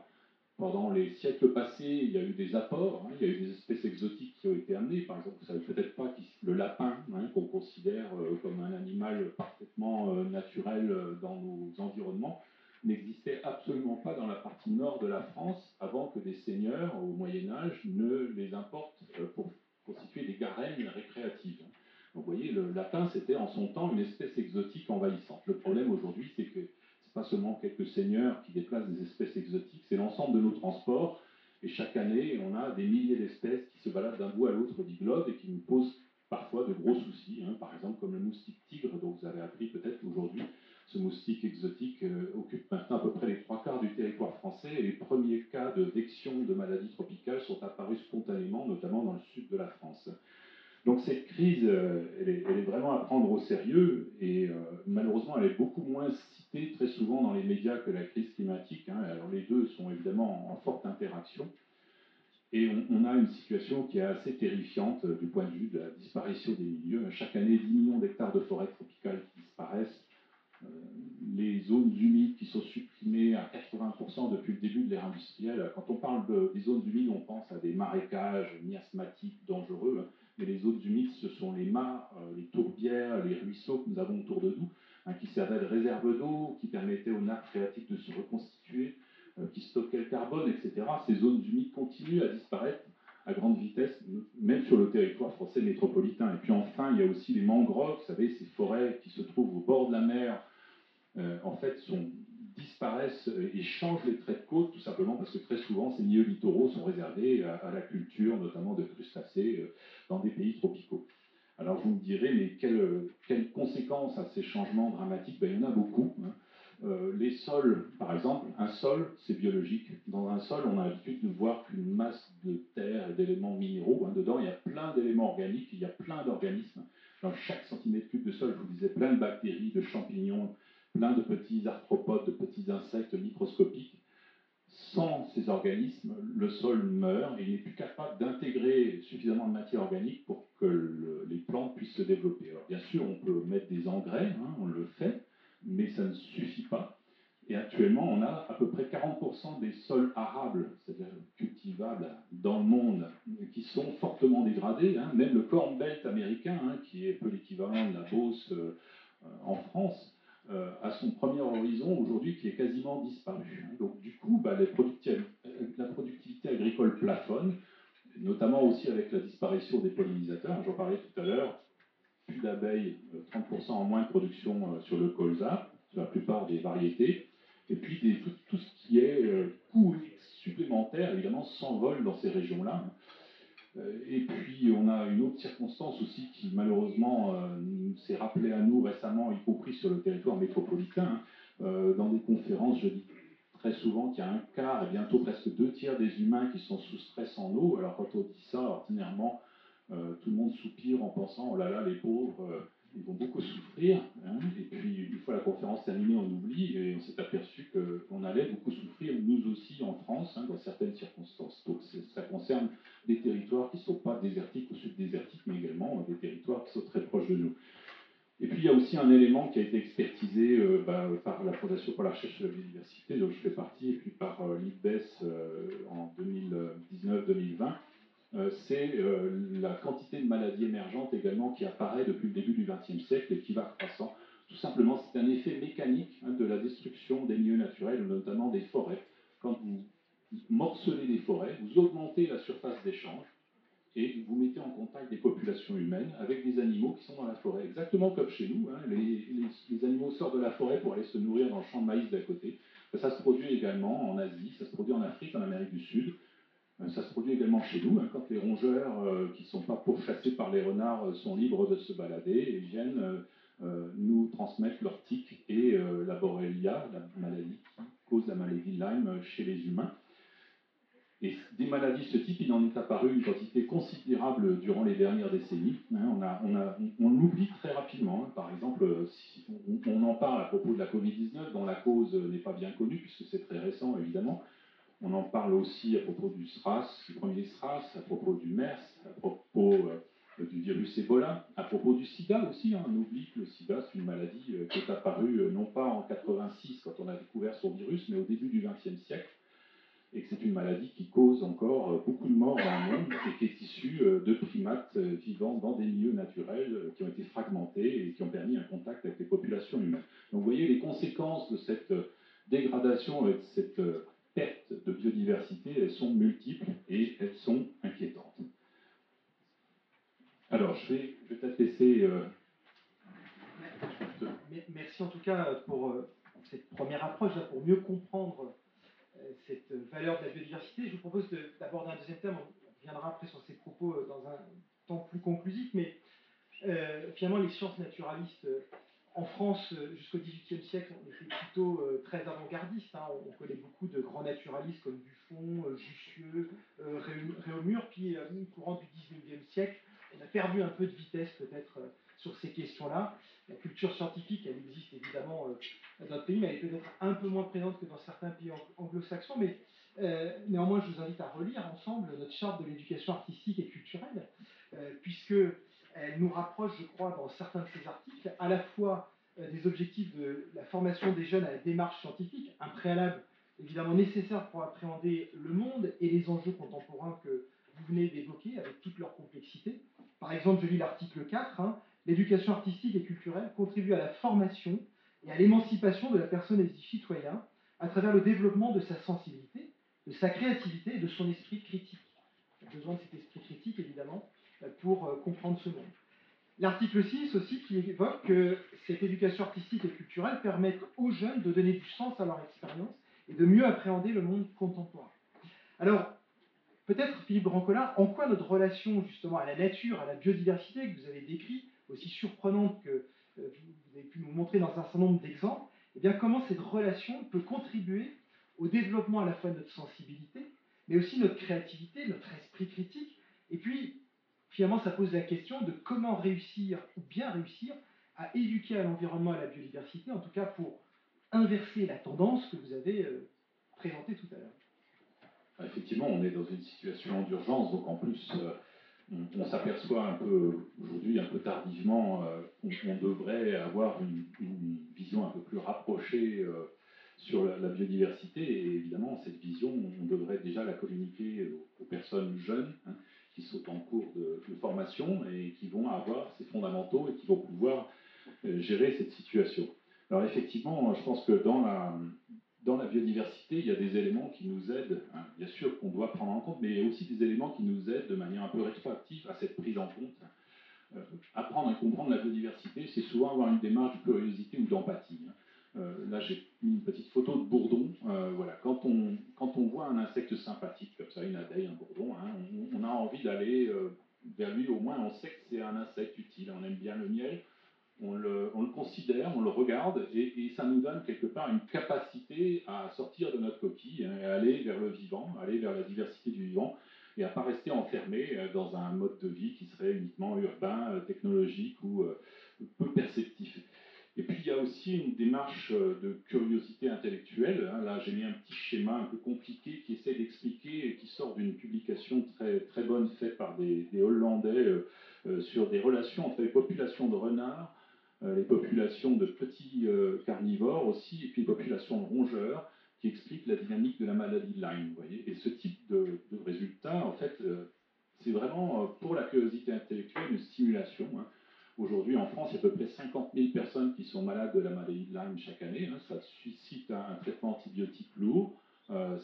Pendant les siècles passés, il y a eu des apports, il y a eu des espèces exotiques qui ont été amenées. Par exemple, vous ne savez peut-être pas que le lapin, qu'on considère comme un animal parfaitement naturel dans nos environnements, n'existait absolument pas dans la partie nord de la France avant que des seigneurs au Moyen Âge ne les importent pour constituer des garennes récréatives. Donc vous voyez, le lapin, c'était en son temps une espèce exotique envahissante. Le problème aujourd'hui, c'est que ce n'est pas seulement quelques seigneurs qui déplacent des espèces exotiques, c'est l'ensemble de nos transports. Et chaque année, on a des milliers d'espèces qui se baladent d'un bout à l'autre du globe et qui nous posent parfois de gros soucis. Par exemple, comme le moustique tigre, dont vous avez appris peut-être aujourd'hui. Ce moustique exotique occupe maintenant à peu près les 3/4 du territoire français. Et les premiers cas de vection de maladies tropicales sont apparus spontanément, notamment dans le sud de la France. Donc cette crise, elle est vraiment à prendre au sérieux et malheureusement elle est beaucoup moins citée très souvent dans les médias que la crise crise climatique. Alors les deux sont évidemment en forte interaction. Et on a une situation qui est assez terrifiante du point de vue de la disparition des milieux. Chaque année, 10 millions d'hectares de forêts tropicales qui disparaissent. Les zones humides qui sont supprimées à 80% depuis le début de l'ère industrielle. Quand on parle des zones humides, on pense à des marécages miasmatiques dangereux. Mais les zones humides, ce sont les mares, les tourbières, les ruisseaux que nous avons autour de nous, qui servaient de réserve d'eau, qui permettaient aux nappes phréatiques de se reconstituer, qui stockaient le carbone, etc. Ces zones humides continuent à disparaître à grande vitesse, même sur le territoire français métropolitain. Et puis enfin, il y a aussi les mangroves, vous savez, ces forêts qui se trouvent au bord de la mer, en fait, disparaissent et changent les traits de côte, tout simplement parce que très souvent, ces milieux littoraux sont réservés à la culture, notamment de crustacés, dans des pays tropicaux. Alors vous me direz, mais quelles conséquences à ces changements dramatiques? Il y en a beaucoup. Les sols, par exemple, un sol, c'est biologique. Dans un sol, on a l'habitude de voir qu'une masse de terre et d'éléments minéraux. Dedans, il y a plein d'éléments organiques, il y a plein d'organismes. Dans chaque centimètre cube de sol, je vous disais, plein de bactéries, de champignons, plein de petits arthropodes, de petits insectes microscopiques. Sans ces organismes, le sol meurt et il n'est plus capable d'intégrer suffisamment de matière organique pour que les plantes puissent se développer. Alors bien sûr, on peut mettre des engrais, on le fait, mais ça ne suffit pas. Et actuellement, on a à peu près 40% des sols arables, c'est-à-dire cultivables dans le monde, qui sont fortement dégradés. Même le Corn Belt américain, qui est un peu l'équivalent de la Beauce en France, à son premier horizon aujourd'hui qui est quasiment disparu. Donc du coup, la productivité agricole plafonne, notamment aussi avec la disparition des pollinisateurs. J'en parlais tout à l'heure, plus d'abeilles, 30% en moins de production sur le colza, sur la plupart des variétés. Et puis tout ce qui est coût supplémentaire, évidemment, s'envole dans ces régions-là. Et puis, on a une autre circonstance aussi qui, malheureusement, s'est rappelée à nous récemment, y compris sur le territoire métropolitain. Dans des conférences, je dis très souvent qu'il y a un quart et bientôt presque 2 tiers des humains qui sont sous stress en eau. Alors, quand on dit ça, ordinairement, tout le monde soupire en pensant, oh là là, les pauvres, ils vont beaucoup souffrir. Et puis, une fois la conférence terminée, on oublie et on s'est aperçu qu'on allait beaucoup souffrir, nous aussi, en France, dans certaines circonstances. Donc, ça concerne des territoires qui ne sont pas désertiques ou subdésertiques, mais également des territoires qui sont très proches de nous. Et puis, il y a aussi un élément qui a été expertisé par la Fondation pour la recherche sur la biodiversité, dont je fais partie, et puis par l'IPBES en 2019-2020. C'est la quantité de maladies émergentes également qui apparaît depuis le début du XXe siècle et qui va croissant. Tout simplement, c'est un effet mécanique de la destruction des milieux naturels, notamment des forêts. Quand vous morcelez des forêts, vous augmentez la surface d'échange et vous mettez en contact des populations humaines avec des animaux qui sont dans la forêt. Exactement comme chez nous, les animaux sortent de la forêt pour aller se nourrir dans le champ de maïs d'à côté. Ça se produit également en Asie, ça se produit en Afrique, en Amérique du Sud. Ça se produit également chez nous, quand les rongeurs qui ne sont pas pourchassés par les renards sont libres de se balader et viennent nous transmettre leur tic et la borrelia, la maladie qui cause la maladie de Lyme chez les humains. Et des maladies de ce type, il en est apparu une quantité considérable durant les dernières décennies. On l'oublie très rapidement. Par exemple, si on en parle à propos de la Covid-19, dont la cause n'est pas bien connue, puisque c'est très récent, évidemment. On en parle aussi à propos du SRAS, du premier SRAS, à propos du MERS, à propos du virus Ebola, à propos du sida aussi. On oublie que le sida, c'est une maladie qui est apparue non pas en 86 quand on a découvert son virus, mais au début du XXe siècle. Et que c'est une maladie qui cause encore beaucoup de morts dans le monde et qui est issue de primates vivant dans des milieux naturels qui ont été fragmentés et qui ont permis un contact avec les populations humaines. Donc vous voyez les conséquences de cette dégradation et de cette perte de biodiversité, elles sont multiples et elles sont inquiétantes. Alors je vais peut-être laisser... Merci en tout cas pour cette première approche, pour mieux comprendre cette valeur de la biodiversité. Je vous propose d'aborder un deuxième thème, on reviendra après sur ces propos dans un temps plus conclusif, mais finalement les sciences naturalistes en France jusqu'au XVIIIe siècle, on était plutôt très avant-gardistes. On connaît beaucoup de grands naturalistes comme Buffon, Jussieu, Réaumur, puis courant du XIXe siècle, on a perdu un peu de vitesse peut-être sur ces questions-là. La culture scientifique, elle existe évidemment dans notre pays, mais elle est peut-être un peu moins présente que dans certains pays anglo-saxons. Mais néanmoins, je vous invite à relire ensemble notre charte de l'éducation artistique et culturelle, puisque elle nous rapproche, je crois, dans certains de ces articles, à la fois des objectifs de la formation des jeunes à la démarche scientifique, un préalable évidemment nécessaire pour appréhender le monde et les enjeux contemporains que vous venez d'évoquer avec toute leur complexité. Par exemple, je lis l'article 4, l'éducation artistique et culturelle contribue à la formation et à l'émancipation de la personne et du citoyen à travers le développement de sa sensibilité, de sa créativité et de son esprit critique. Il y a besoin de cet esprit critique, évidemment, pour comprendre ce monde. L'article 6 aussi qui évoque que cette éducation artistique et culturelle permet aux jeunes de donner du sens à leur expérience et de mieux appréhender le monde contemporain. Alors, peut-être, Philippe Brancolard, en quoi notre relation justement à la nature, à la biodiversité que vous avez décrit, aussi surprenante que vous avez pu nous montrer dans un certain nombre d'exemples, eh bien, comment cette relation peut contribuer au développement à la fois de notre sensibilité, mais aussi notre créativité, notre esprit critique, et puis finalement, ça pose la question de comment réussir, ou bien réussir, à éduquer à l'environnement et à la biodiversité, en tout cas pour inverser la tendance que vous avez présentée tout à l'heure. Effectivement, on est dans une situation d'urgence, donc en plus, on s'aperçoit un peu aujourd'hui, un peu tardivement, qu'on devrait avoir une vision un peu plus rapprochée sur la biodiversité, et évidemment, cette vision, on devrait déjà la communiquer aux personnes jeunes, qui sont en cours de formation et qui vont avoir ces fondamentaux et qui vont pouvoir gérer cette situation. Alors effectivement, je pense que dans la biodiversité, il y a des éléments qui nous aident, bien sûr qu'on doit prendre en compte, mais il y a aussi des éléments qui nous aident de manière un peu rétroactive à cette prise en compte. Apprendre et comprendre la biodiversité, c'est souvent avoir une démarche de curiosité ou d'empathie. Là, j'ai mis une petite photo de bourdon. Voilà, quand on voit un insecte sympathique, comme ça, une abeille, un bourdon, on a envie d'aller vers lui. Au moins, on sait que c'est un insecte utile. On aime bien le miel. On le considère, on le regarde, et ça nous donne quelque part une capacité à sortir de notre coquille, et à aller vers le vivant, aller vers la diversité du vivant, et à ne pas rester enfermé dans un mode de vie qui serait uniquement urbain, technologique ou peu perceptif. Et puis il y a aussi une démarche de curiosité intellectuelle. Là, j'ai mis un petit schéma un peu compliqué qui essaie d'expliquer, et qui sort d'une publication très, très bonne faite par des Hollandais sur des relations entre les populations de renards, les populations de petits carnivores aussi, et puis les populations de rongeurs, qui expliquent la dynamique de la maladie de Lyme. Vous voyez. Et ce type de résultat, en fait, c'est vraiment pour la curiosité intellectuelle une stimulation. Aujourd'hui, en France, il y a à peu près 50 000 personnes qui sont malades de la maladie de Lyme chaque année. Ça suscite un traitement antibiotique lourd,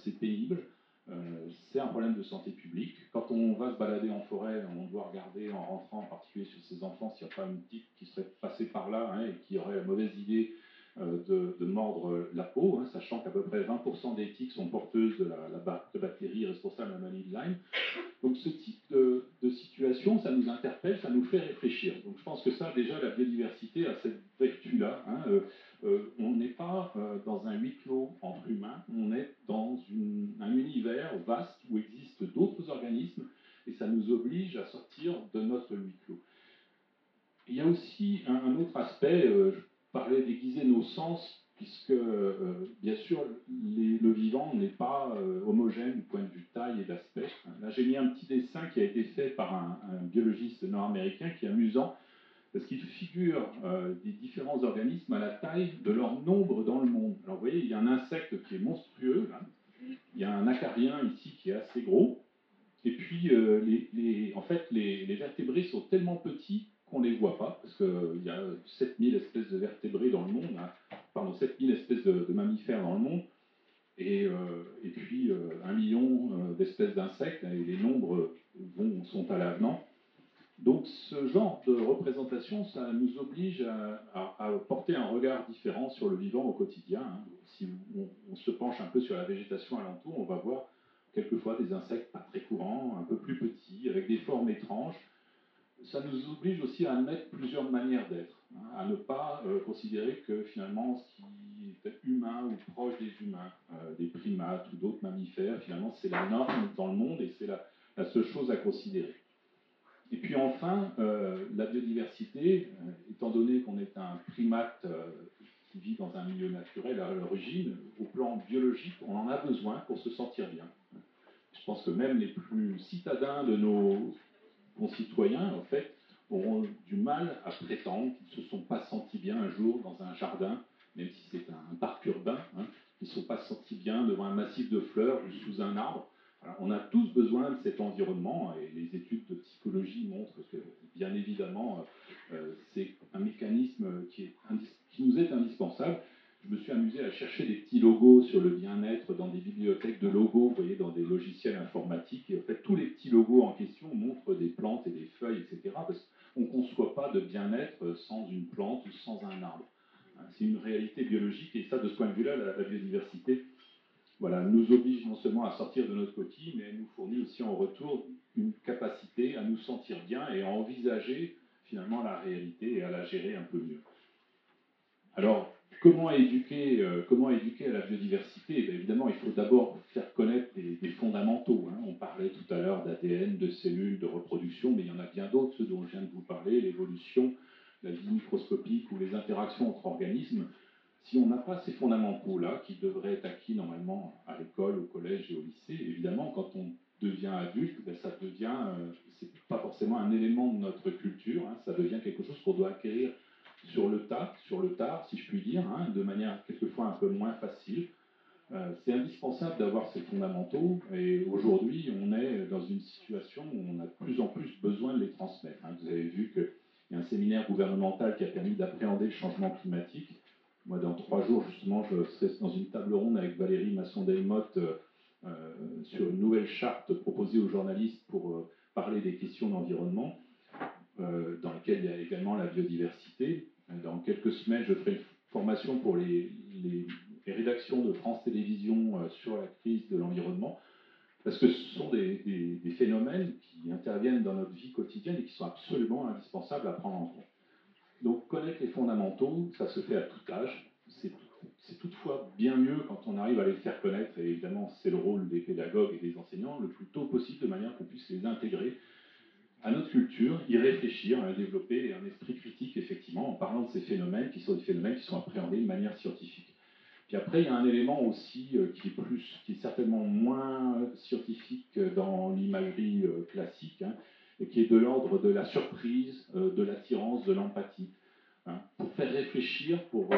c'est pénible. C'est un problème de santé publique. Quand on va se balader en forêt, on doit regarder en rentrant, en particulier sur ses enfants, s'il n'y a pas une tique qui serait passée par là et qui aurait la mauvaise idée de mordre la peau, sachant qu'à peu près 20% des tiques sont porteuses de bactéries responsables de la maladie de Lyme. Donc ce type de situation, ça nous interpelle, ça nous fait réfléchir. Donc je pense que ça, déjà, la biodiversité a cette vertu-là. On n'est pas dans un huis clos entre humains, on est dans un univers vaste où existent d'autres organismes, et ça nous oblige à sortir de notre huis clos. Il y a aussi un autre aspect, je parlais d'aiguiser nos sens, puisque bien sûr le vivant n'est pas homogène du point de vue taille et d'aspect. Là j'ai mis un petit dessin qui a été fait par un biologiste nord-américain qui est amusant, parce qu'il figure des différents organismes à la taille de leur nombre dans le monde. Alors vous voyez, il y a un insecte qui est monstrueux, là. Il y a un acarien ici qui est assez gros, et puis en fait les vertébrés sont tellement petits qu'on ne les voit pas, parce qu'il y a 7000 espèces de vertébrés dans le monde, pardon, 7000 espèces de mammifères dans le monde, et puis 1 million d'espèces d'insectes, et les nombres sont à l'avenant. Donc ce genre de représentation, ça nous oblige à porter un regard différent sur le vivant au quotidien. Si on se penche un peu sur la végétation alentour, on va voir quelquefois des insectes pas très courants, un peu plus petits, avec des formes étranges. Ça nous oblige aussi à admettre plusieurs manières d'être, à ne pas considérer que finalement ce qui est humain ou proche des humains, des primates ou d'autres mammifères, finalement c'est la norme dans le monde et c'est la seule chose à considérer. Et puis enfin, la biodiversité, étant donné qu'on est un primate qui vit dans un milieu naturel à l'origine, au plan biologique, on en a besoin pour se sentir bien. Je pense que même les plus citadins de nos concitoyens, en fait, auront du mal à prétendre qu'ils ne se sont pas sentis bien un jour dans un jardin, même si c'est un parc urbain, hein, qu'ils ne se sont pas sentis bien devant un massif de fleurs ou sous un arbre. Voilà, on a tous besoin de cet environnement et les études de psychologie montrent que, bien évidemment, c'est un mécanisme qui nous est indispensable. Je me suis amusé à chercher des petits logos sur le bien-être dans des bibliothèques de logos, vous voyez, dans des logiciels informatiques. Et en fait, tous les petits logos en question montrent des plantes et des feuilles, etc. Parce qu'on ne conçoit pas de bien-être sans une plante ou sans un arbre. C'est une réalité biologique et ça, de ce point de vue-là, la biodiversité, voilà, nous oblige non seulement à sortir de notre coquille, mais elle nous fournit aussi en retour une capacité à nous sentir bien et à envisager finalement la réalité et à la gérer un peu mieux. Alors, comment éduquer à la biodiversité? Évidemment, il faut d'abord faire connaître des fondamentaux. On parlait tout à l'heure d'ADN, de cellules, de reproduction, mais il y en a bien d'autres, ceux dont je viens de vous parler, l'évolution, la vie microscopique ou les interactions entre organismes. Si on n'a pas ces fondamentaux-là, qui devraient être acquis normalement à l'école, au collège et au lycée, évidemment, quand on devient adulte, ça devient, c'est pas forcément un élément de notre culture, ça devient quelque chose qu'on doit acquérir sur le tard, si je puis dire, de manière quelquefois un peu moins facile. C'est indispensable d'avoir ces fondamentaux et aujourd'hui on est dans une situation où on a de plus en plus besoin de les transmettre. Vous avez vu qu'il y a un séminaire gouvernemental qui a permis d'appréhender le changement climatique. Moi, dans 3 jours, justement, je serai dans une table ronde avec Valérie Masson-Delmotte sur une nouvelle charte proposée aux journalistes pour parler des questions d'environnement, dans laquelle il y a également la biodiversité. Dans quelques semaines, je ferai une formation pour les rédactions de France Télévisions sur la crise de l'environnement, parce que ce sont des phénomènes qui interviennent dans notre vie quotidienne et qui sont absolument indispensables à prendre en compte. Donc connaître les fondamentaux, ça se fait à tout âge. C'est toutefois bien mieux quand on arrive à les faire connaître, et évidemment c'est le rôle des pédagogues et des enseignants, le plus tôt possible, de manière qu'on puisse les intégrer à notre culture, y réfléchir, à développer un esprit critique, effectivement, en parlant de ces phénomènes qui sont des phénomènes qui sont appréhendés de manière scientifique. Puis après, il y a un élément aussi qui est certainement moins scientifique dans l'imagerie classique, et qui est de l'ordre de la surprise, de l'attirance, de l'empathie. Pour faire réfléchir, pour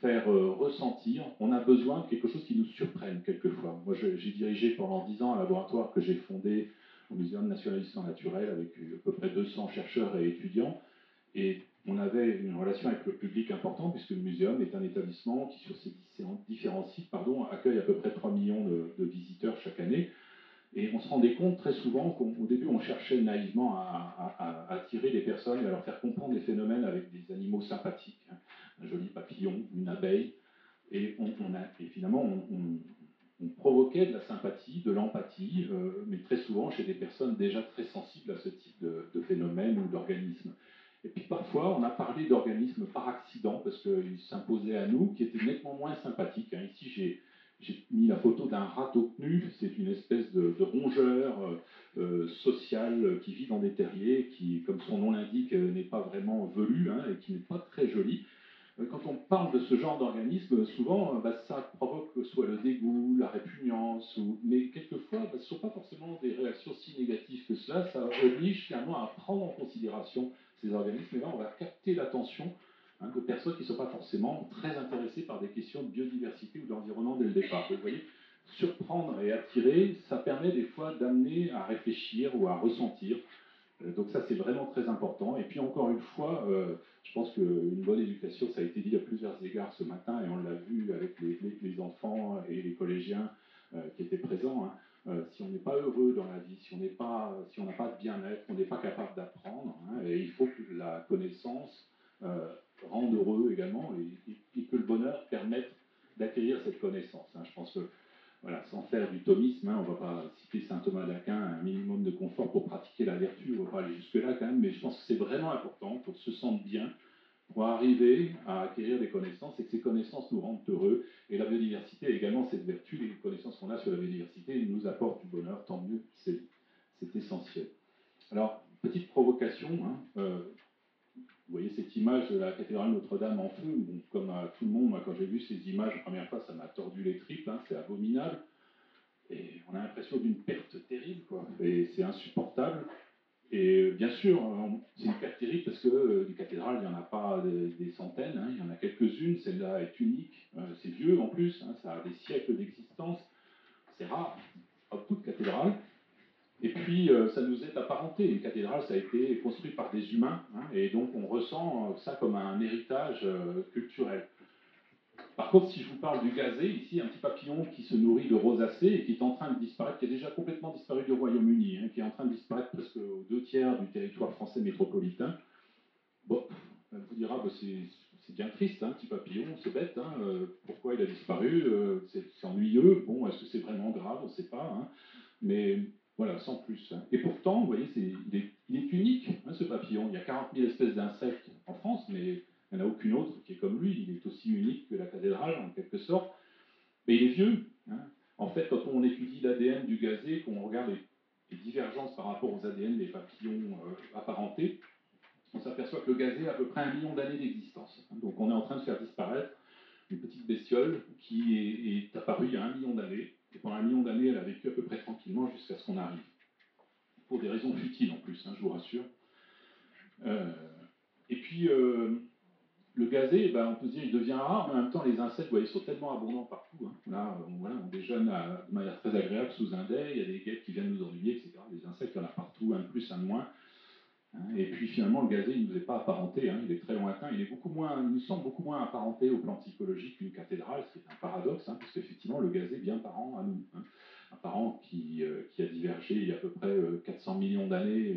faire ressentir, on a besoin de quelque chose qui nous surprenne quelquefois. Moi, j'ai dirigé pendant 10 ans un laboratoire que j'ai fondé au Muséum national d'histoire naturelle avec à peu près 200 chercheurs et étudiants. Et on avait une relation avec le public importante, puisque le muséum est un établissement qui, sur ses différents sites, accueille à peu près 3 millions de visiteurs chaque année. Et on se rendait compte très souvent qu'au début, on cherchait naïvement à attirer les personnes et à leur faire comprendre des phénomènes avec des animaux sympathiques, un joli papillon, une abeille. Et finalement, on provoquait de la sympathie, de l'empathie, mais très souvent chez des personnes déjà très sensibles à ce type de phénomène ou d'organisme. Et puis parfois, on a parlé d'organismes par accident, parce qu'ils s'imposaient à nous, qui étaient nettement moins sympathiques. Ici, j'ai mis la photo d'un rat au cnu, c'est une espèce de rongeur social qui vit dans des terriers, qui, comme son nom l'indique, n'est pas vraiment velu et qui n'est pas très joli. Quand on parle de ce genre d'organisme, souvent, ça provoque soit le dégoût, la répugnance, mais quelquefois, ce ne sont pas forcément des réactions si négatives que cela, ça oblige finalement à prendre en considération ces organismes, et là, on va capter l'attention de personnes qui ne sont pas forcément très intéressées par des questions de biodiversité ou d'environnement dès le départ. Vous voyez, surprendre et attirer, ça permet des fois d'amener à réfléchir ou à ressentir. Donc ça, c'est vraiment très important. Et puis encore une fois, je pense qu'une bonne éducation, ça a été dit à plusieurs égards ce matin, et on l'a vu avec les enfants et les collégiens qui étaient présents. Si on n'est pas heureux dans la vie, si on n'a pas de bien-être, on n'est pas capable d'apprendre, et il faut que la connaissance rende heureux également, et que le bonheur permette d'acquérir cette connaissance. Je pense que voilà, sans faire du thomisme, on ne va pas citer saint Thomas d'Aquin, un minimum de confort pour pratiquer la vertu, on ne va pas aller jusque-là quand même, mais je pense que c'est vraiment important pour se sentir bien, pour arriver à acquérir des connaissances et que ces connaissances nous rendent heureux. Et la biodiversité a également cette vertu, les connaissances qu'on a sur la biodiversité nous apportent du bonheur, tant mieux, c'est essentiel. Alors, petite provocation. fond. Vous voyez cette image de la cathédrale Notre-Dame en feu. Bon, comme à tout le monde, moi, quand j'ai vu ces images la première fois, ça m'a tordu les tripes. C'est abominable. Et on a l'impression d'une perte terrible, quoi. Et c'est insupportable. Et bien sûr, c'est une perte terrible parce que des cathédrales, il n'y en a pas des centaines, il y en a quelques-unes. Celle-là est unique. C'est vieux en plus, ça a des siècles d'existence. C'est rare. Pas beaucoup de cathédrales. Et puis, ça nous est apparenté. Une cathédrale, ça a été construit par des humains, et donc on ressent ça comme un héritage culturel. Par contre, si je vous parle du gazé, ici, un petit papillon qui se nourrit de rosacées et qui est en train de disparaître, qui a déjà complètement disparu du Royaume-Uni, qui est en train de disparaître presque aux 2/3 du territoire français métropolitain, bon, on vous dira, bah, c'est bien triste, petit papillon, c'est bête, pourquoi il a disparu, c'est ennuyeux, bon, est-ce que c'est vraiment grave, on ne sait pas, mais voilà, sans plus. Et pourtant, vous voyez, il est unique, ce papillon. Il y a 40 000 espèces d'insectes en France, mais il n'y en a aucune autre qui est comme lui. Il est aussi unique que la cathédrale, en quelque sorte. Mais il est vieux. En fait, quand on étudie l'ADN du gazé, qu'on regarde les divergences par rapport aux ADN des papillons apparentés, on s'aperçoit que le gazé a à peu près 1 million d'années d'existence. Donc on est en train de faire disparaître une petite bestiole qui est apparue il y a 1 million d'années. Et pendant 1 million d'années, elle a vécu à peu près tranquillement jusqu'à ce qu'on arrive. Pour des raisons futiles en plus, je vous rassure. Et puis, le gazé, on peut se dire, il devient rare, mais en même temps, les insectes, ils sont tellement abondants partout. Là, on déjeune de manière très agréable sous un dais, il y a des guêpes qui viennent nous ennuyer, etc. Les insectes, il y en a partout, un de plus, un de moins. Et puis finalement, le gazé, il ne nous est pas apparenté, il est très lointain, il nous semble beaucoup moins apparenté au plan psychologique qu'une cathédrale, ce qui est un paradoxe, parce qu'effectivement, le gazé est bien parent à nous. Un parent qui a divergé il y a à peu près 400 millions d'années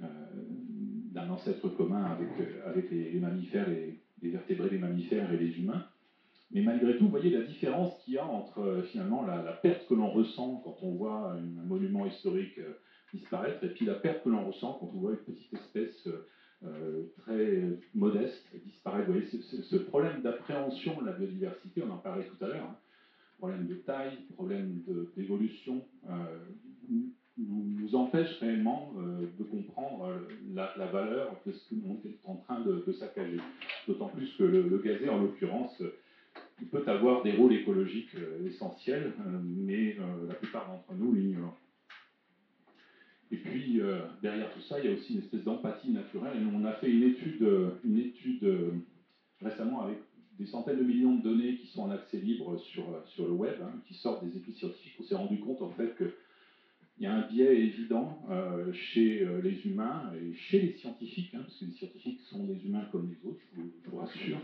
d'un ancêtre commun avec les mammifères, les vertébrés, les mammifères et les humains. Mais malgré tout, vous voyez la différence qu'il y a entre finalement la perte que l'on ressent quand on voit un monument historique disparaître et puis la perte que l'on ressent quand on voit une petite espèce très modeste disparaître. Vous voyez, ce problème d'appréhension de la biodiversité, on en parlait tout à l'heure, problème de taille, problème d'évolution, nous empêche réellement de comprendre la valeur de ce que l'on est en train de saccager. D'autant plus que le gazé, en l'occurrence, il peut avoir des rôles écologiques essentiels, mais la plupart d'entre nous l'ignorent. Et puis, derrière tout ça, il y a aussi une espèce d'empathie naturelle. Et on a fait une étude récemment avec des centaines de millions de données qui sont en accès libre sur le web, qui sortent des études scientifiques. On s'est rendu compte, en fait, qu'il y a un biais évident chez les humains et chez les scientifiques, parce que les scientifiques sont des humains comme les autres, je vous rassure,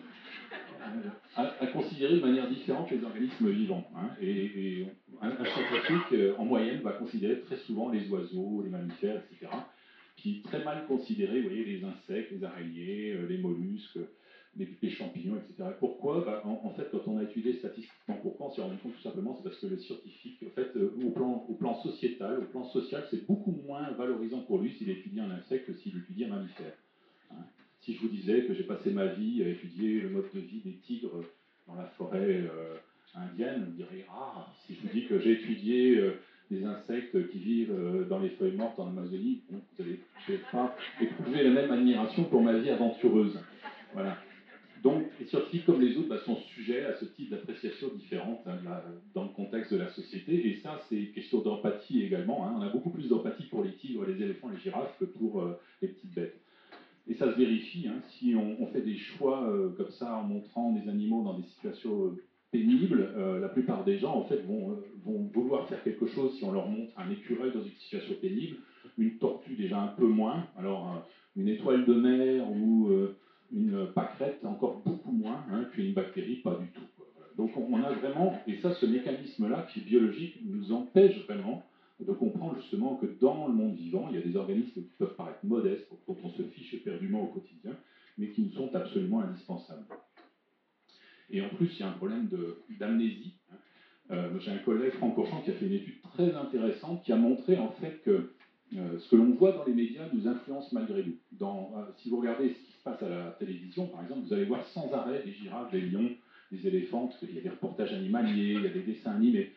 à considérer de manière différente les organismes vivants. Et un scientifique, en moyenne, va considérer très souvent les oiseaux, les mammifères, etc. Puis très mal considérer, vous voyez, les insectes, les araignées, les mollusques, les champignons, etc. Pourquoi en fait, quand on a étudié statistiquement pourquoi, on s'est rendu compte tout simplement, c'est parce que le scientifique, en fait, au plan sociétal, au plan social, c'est beaucoup moins valorisant pour lui s'il étudie un insecte que s'il étudie un mammifère. Si je vous disais que j'ai passé ma vie à étudier le mode de vie des tigres dans la forêt indienne, vous diriez, si je vous dis que j'ai étudié des insectes qui vivent dans les feuilles mortes en Amazonie, bon, vous n'allez peut-être pas éprouver la même admiration pour ma vie aventureuse. Voilà. Donc, les scientifiques, comme les autres, sont sujets à ce type d'appréciation différente dans le contexte de la société. Et ça, c'est une question d'empathie également. On a beaucoup plus d'empathie pour les tigres, les éléphants, les girafes que pour les petites bêtes. Et ça se vérifie, si on fait des choix comme ça en montrant des animaux dans des situations pénibles, la plupart des gens en fait vont vouloir faire quelque chose si on leur montre un écureuil dans une situation pénible, une tortue déjà un peu moins, alors une étoile de mer ou une pâquerette encore beaucoup moins, puis une bactérie pas du tout. Voilà. Donc on a vraiment, et ça ce mécanisme-là qui est biologique nous empêche vraiment de comprendre justement que dans le monde vivant, il y a des organismes qui peuvent paraître modestes, dont on se fiche éperdument au quotidien, mais qui nous sont absolument indispensables. Et en plus, il y a un problème d'amnésie. J'ai un collègue, Franck Courchant, qui a fait une étude très intéressante qui a montré en fait que ce que l'on voit dans les médias nous influence malgré nous. Si vous regardez ce qui se passe à la télévision, par exemple, vous allez voir sans arrêt des girafes, des lions, des éléphants, parce qu'il y a des reportages animaliers, il y a des dessins animés.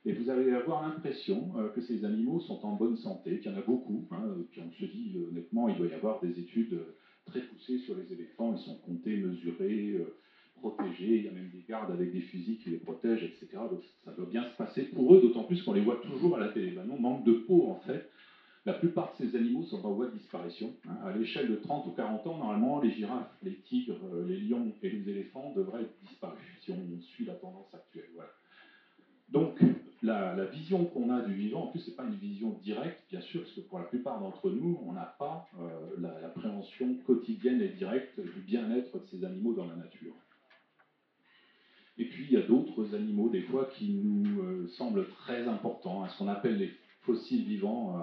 Et vous allez avoir l'impression que ces animaux sont en bonne santé, qu'il y en a beaucoup. Puis on se dit, honnêtement, il doit y avoir des études très poussées sur les éléphants. Ils sont comptés, mesurés, protégés. Il y a même des gardes avec des fusils qui les protègent, etc. Donc ça doit bien se passer pour eux, d'autant plus qu'on les voit toujours à la télé. Ben non, manque de peau, en fait. La plupart de ces animaux sont en voie de disparition. À l'échelle de 30 ou 40 ans, normalement, les girafes, les tigres, les lions et les éléphants devraient être disparus, si on suit la tendance actuelle. Voilà. Donc, la vision qu'on a du vivant, en plus, ce n'est pas une vision directe, bien sûr, parce que pour la plupart d'entre nous, on n'a pas la préhension quotidienne et directe du bien-être de ces animaux dans la nature. Et puis, il y a d'autres animaux, des fois, qui nous semblent très importants, ce qu'on appelle les fossiles vivants,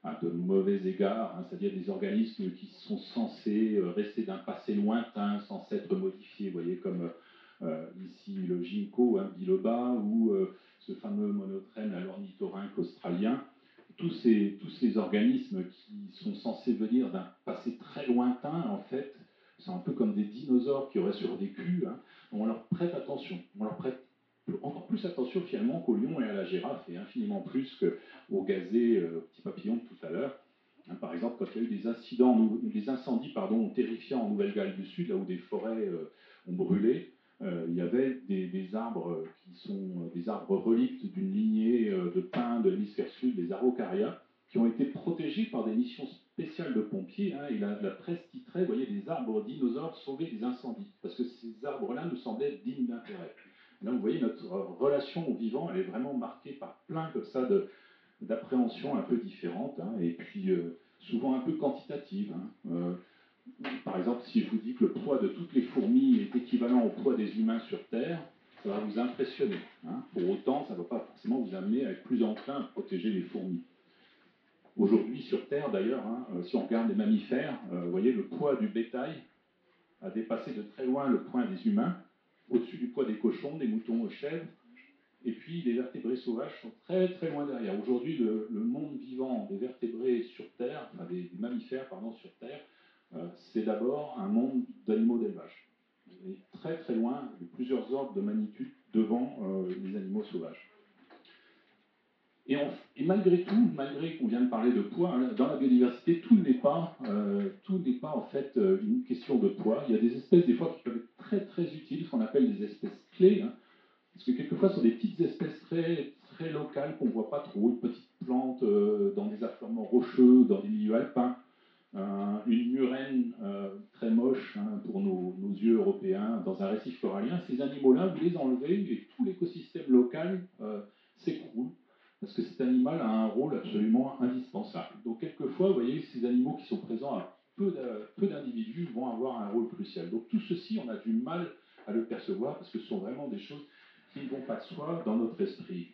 à de mauvais égards, c'est-à-dire des organismes qui sont censés rester d'un passé lointain, censés être modifiés, vous voyez, comme ici le ginkgo biloba, ou ce fameux monotrème, l'ornithorynque australien. Tous ces organismes qui sont censés venir d'un passé très lointain, en fait, sont un peu comme des dinosaures qui auraient survécu. On leur prête attention, on leur prête encore plus attention finalement qu'au lion et à la girafe, et infiniment plus qu'au gazé, petit papillon de tout à l'heure. Par exemple, quand il y a eu des incendies terrifiants en Nouvelle-Galles du Sud, là où des forêts ont brûlé, il y avait des arbres qui sont des arbres relictes d'une lignée de pins de l'hémisphère sud, les Araucaria, qui ont été protégés par des missions spéciales de pompiers. Et la presse titrait, vous voyez, des arbres dinosaures sauvés des incendies, parce que ces arbres-là nous semblaient dignes d'intérêt. Là, vous voyez, notre relation au vivant, elle est vraiment marquée par plein comme ça d'appréhensions un peu différentes, et puis souvent un peu quantitatives. Par exemple, si je vous dis que le poids de toutes les fourmis est équivalent au poids des humains sur Terre, ça va vous impressionner. Pour autant, ça ne va pas forcément vous amener à être plus enclin à protéger les fourmis. Aujourd'hui, sur Terre, d'ailleurs, si on regarde les mammifères, vous voyez, le poids du bétail a dépassé de très loin le poids des humains, au-dessus du poids des cochons, des moutons, aux chèvres, et puis les vertébrés sauvages sont très très loin derrière. Aujourd'hui, le monde vivant des vertébrés sur Terre, enfin des mammifères sur Terre, c'est d'abord un monde d'animaux d'élevage. On est très très loin, de plusieurs ordres de magnitude devant les animaux sauvages. Et malgré tout, malgré qu'on vient de parler de poids, dans la biodiversité, tout n'est pas en fait une question de poids. Il y a des espèces des fois qui peuvent être très très utiles, ce qu'on appelle des espèces clés, parce que quelquefois ce sont des petites espèces très, très locales qu'on ne voit pas trop, une petite plante dans des affleurements rocheux, dans des milieux alpins, une murène très moche pour nos yeux européens dans un récif corallien. Ces animaux-là, vous les enlevez et tout l'écosystème local s'écroule, parce que cet animal a un rôle absolument indispensable. Donc quelquefois, vous voyez, ces animaux qui sont présents à peu d'individus vont avoir un rôle crucial. Donc tout ceci, on a du mal à le percevoir, parce que ce sont vraiment des choses qui ne vont pas de soi dans notre esprit.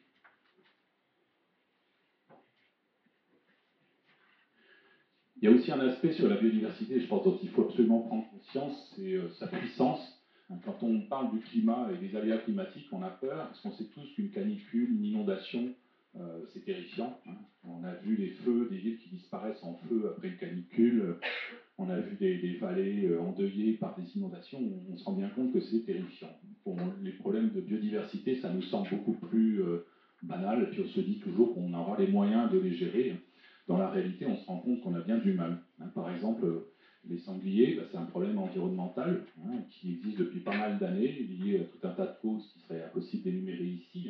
Il y a aussi un aspect sur la biodiversité, je pense, dont il faut absolument prendre conscience, c'est sa puissance. Quand on parle du climat et des aléas climatiques, on a peur, parce qu'on sait tous qu'une canicule, une inondation, c'est terrifiant. On a vu les feux, des villes qui disparaissent en feu après une canicule. On a vu des vallées endeuillées par des inondations. On se rend bien compte que c'est terrifiant. Bon, les problèmes de biodiversité, ça nous semble beaucoup plus banal, et puis on se dit toujours qu'on aura les moyens de les gérer. Dans la réalité, on se rend compte qu'on a bien du mal. Par exemple, les sangliers, c'est un problème environnemental qui existe depuis pas mal d'années, lié à tout un tas de causes qui seraient impossibles d'énumérer ici.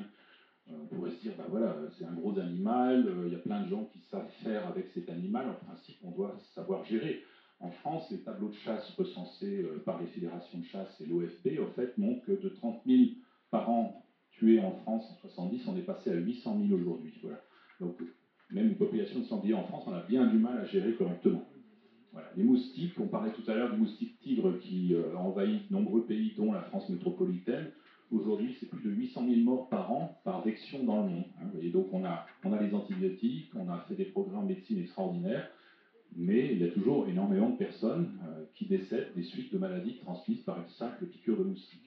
On pourrait se dire, voilà, c'est un gros animal, il y a plein de gens qui savent faire avec cet animal, en principe, on doit savoir gérer. En France, les tableaux de chasse recensés par les fédérations de chasse et l'OFB, en fait, montrent que de 30 000 par an tués en France en 70, on est passé à 800 000 aujourd'hui. Voilà. Donc, même une population de sangliers en France, on a bien du mal à gérer correctement. Voilà. Les moustiques, on parlait tout à l'heure du moustique tigre qui envahit de nombreux pays, dont la France métropolitaine. Aujourd'hui, c'est plus de 800 000 morts par an par vection dans le monde. Et donc, on a les antibiotiques, on a fait des progrès en médecine extraordinaires, mais il y a toujours énormément de personnes qui décèdent des suites de maladies transmises par une simple piqûre de moustique.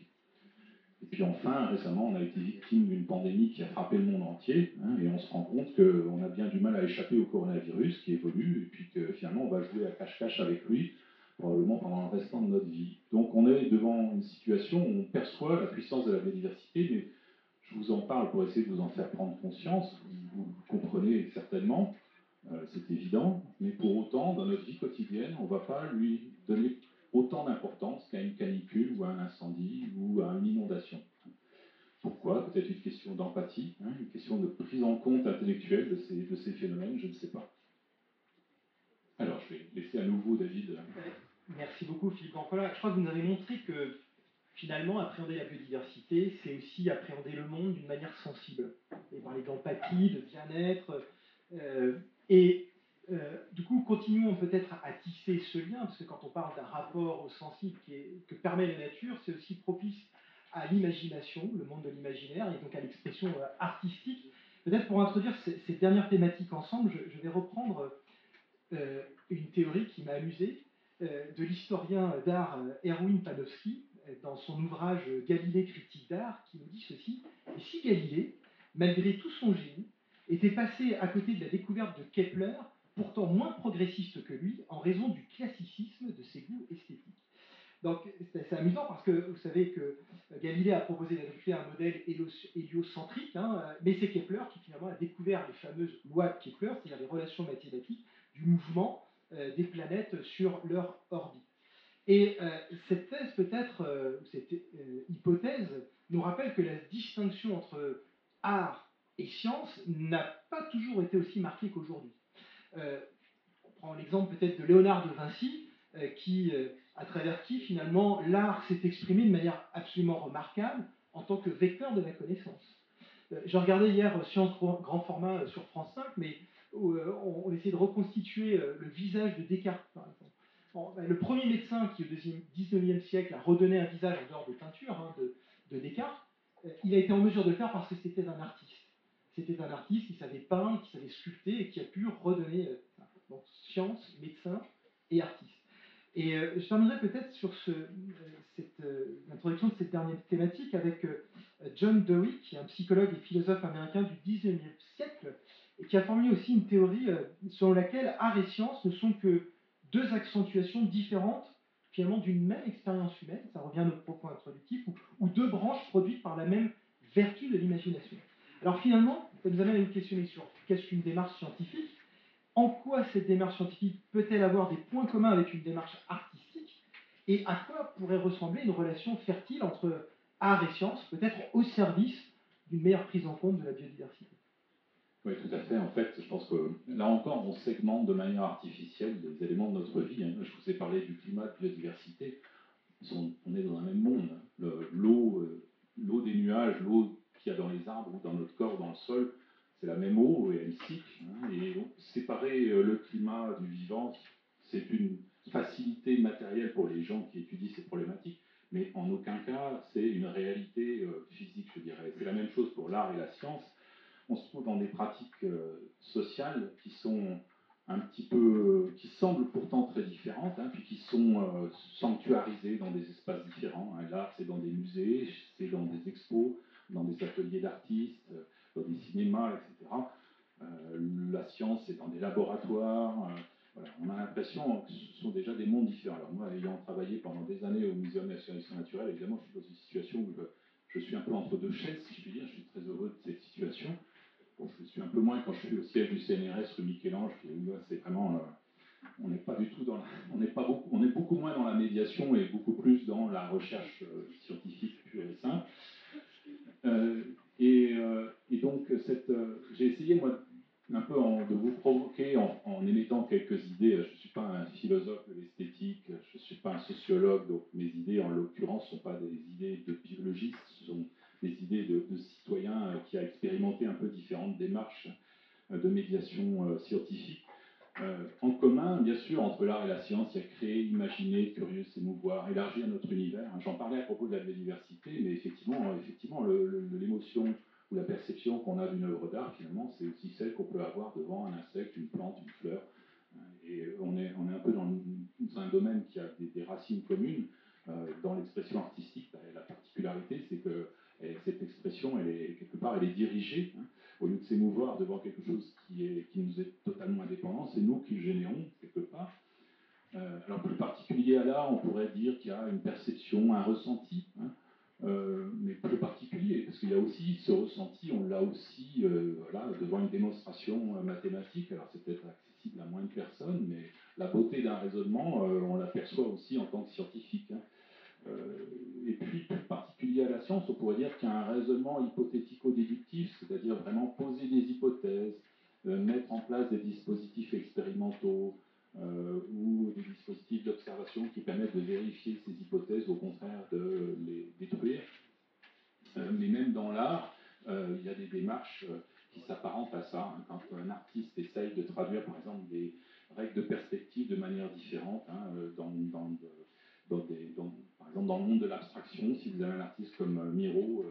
Et puis enfin, récemment, on a été victime d'une pandémie qui a frappé le monde entier, et on se rend compte qu'on a bien du mal à échapper au coronavirus qui évolue, et puis que finalement, on va jouer à cache-cache avec lui, probablement pendant le restant de notre vie. Donc on est devant une situation où on perçoit la puissance de la biodiversité, mais Je vous en parle pour essayer de vous en faire prendre conscience. Vous le comprenez certainement, c'est évident, mais pour autant, dans notre vie quotidienne, on ne va pas lui donner autant d'importance qu'à une canicule ou à un incendie ou à une inondation. Pourquoi? Peut-être une question d'empathie, hein, une question de prise en compte intellectuelle de ces phénomènes, je ne sais pas. Alors, je vais laisser à nouveau David. Merci beaucoup, Philippe. Donc voilà, je crois que vous nous avez montré que finalement, appréhender la biodiversité, c'est aussi appréhender le monde d'une manière sensible. Et parler d'empathie, de bien-être. Du coup, continuons peut-être à tisser ce lien, parce que quand on parle d'un rapport au sensible que permet la nature, c'est aussi propice à l'imagination, le monde de l'imaginaire, et donc à l'expression artistique. Peut-être pour introduire ces dernières thématiques ensemble, je vais reprendre une théorie qui m'a amusé, de l'historien d'art Erwin Panofsky, dans son ouvrage Galilée critique d'art, qui nous dit ceci: et si Galilée, malgré tout son génie, était passé à côté de la découverte de Kepler, pourtant moins progressiste que lui, en raison du classicisme de ses goûts esthétiques. Donc c'est assez amusant parce que vous savez que Galilée a proposé d'adopter un modèle héliocentrique, hein, mais c'est Kepler qui finalement a découvert les fameuses lois de Kepler, c'est-à-dire les relations mathématiques du mouvement des planètes sur leur orbite. Et cette thèse, peut-être, cette hypothèse, nous rappelle que la distinction entre art et science n'a pas toujours été aussi marquée qu'aujourd'hui. On prend l'exemple peut-être de Léonard de Vinci, à travers qui finalement l'art s'est exprimé de manière absolument remarquable en tant que vecteur de la connaissance. Je regardais hier Science grand format sur France 5, mais on essayait de reconstituer le visage de Descartes, par exemple. Le premier médecin qui, au 19e siècle, a redonné un visage en dehors des peintures de Descartes, il a été en mesure de le faire parce que c'était un artiste. C'était un artiste qui savait peindre, qui savait sculpter et qui a pu redonner ça. Donc science, médecin et artiste. Et je terminerai peut-être sur l'introduction de cette dernière thématique avec John Dewey, qui est un psychologue et philosophe américain du 19e siècle, et qui a formulé aussi une théorie selon laquelle art et science ne sont que deux accentuations différentes finalement d'une même expérience humaine, ça revient à notre propos introductif, ou deux branches produites par la même vertu de l'imagination. Alors finalement, ça nous amène à nous questionner sur qu'est-ce qu'une démarche scientifique, en quoi cette démarche scientifique peut-elle avoir des points communs avec une démarche artistique, et à quoi pourrait ressembler une relation fertile entre art et science, peut-être au service d'une meilleure prise en compte de la biodiversité. Oui, tout à fait. En fait, je pense que là encore, on segmente de manière artificielle les éléments de notre vie. Je vous ai parlé du climat, de biodiversité. On est dans un même monde. L'eau des nuages, l'eau qu'il y a dans les arbres ou dans notre corps, dans le sol, c'est la même eau et elle cycle. Et donc, séparer le climat du vivant, c'est une facilité matérielle pour les gens qui étudient ces problématiques, mais en aucun cas, c'est une réalité physique, je dirais. C'est la même chose pour l'art et la science. On se trouve dans des pratiques sociales qui sont un petit peu, qui semblent pourtant très différentes, puis qui sont sanctuarisées dans des espaces différents. L'art, c'est dans des musées, c'est dans des expos, dans des ateliers d'artistes, dans des cinémas, etc. La science, c'est dans des laboratoires. Voilà. On a l'impression que ce sont déjà des mondes différents. Alors moi, ayant travaillé pendant des années au Muséum national d'histoire naturelle, évidemment, je suis dans une situation où je suis un peu entre deux chaises, si je puis dire. Je suis très heureux de cette situation. Bon, je le suis un peu moins quand je suis au siège du CNRS rue Michel-Ange, c'est vraiment, on n'est pas du tout dans on est beaucoup moins dans la médiation et beaucoup plus dans la recherche scientifique pure et simple. Et donc, j'ai essayé, moi, un peu de vous provoquer en émettant quelques idées. Je ne suis pas un philosophe de l'esthétique, je ne suis pas un sociologue, donc mes idées, en l'occurrence, ne sont pas des idées de biologistes, ce sont des idées de citoyens qui a expérimenté un peu différentes démarches de médiation scientifique. En commun, bien sûr, entre l'art et la science, il y a créer, imaginer, curieux, s'émouvoir, élargir notre univers. J'en parlais à propos de la biodiversité, mais effectivement l'émotion ou la perception qu'on a d'une œuvre d'art, finalement, c'est aussi celle qu'on peut avoir devant un insecte, une plante, une fleur. Et on est un peu dans un domaine qui a des racines communes. Dans l'expression artistique, la particularité, c'est que cette expression, quelque part, elle est dirigée. Au lieu de s'émouvoir devant quelque chose qui nous est totalement indépendant, c'est nous qui le générons, quelque part. Alors, plus particulier à l'art, on pourrait dire qu'il y a une perception, un ressenti. mais plus particulier, parce qu'il y a aussi ce ressenti, on l'a aussi voilà, devant une démonstration mathématique, alors c'est peut-être accessible à moins de personnes, mais la beauté d'un raisonnement, on l'aperçoit aussi en tant que scientifique. Hein. Et puis, plus particulier à la science, on pourrait dire qu'il y a un raisonnement hypothético-déductif, c'est-à-dire vraiment poser des hypothèses, mettre en place des dispositifs expérimentaux ou des dispositifs d'observation qui permettent de vérifier ces hypothèses, au contraire de les détruire. Mais même dans l'art, il y a des démarches qui s'apparentent à ça. Hein. Quand un artiste essaye de traduire, par exemple, des règles de perspective de manière différente, hein, par exemple dans le monde de l'abstraction, si vous avez un artiste comme Miro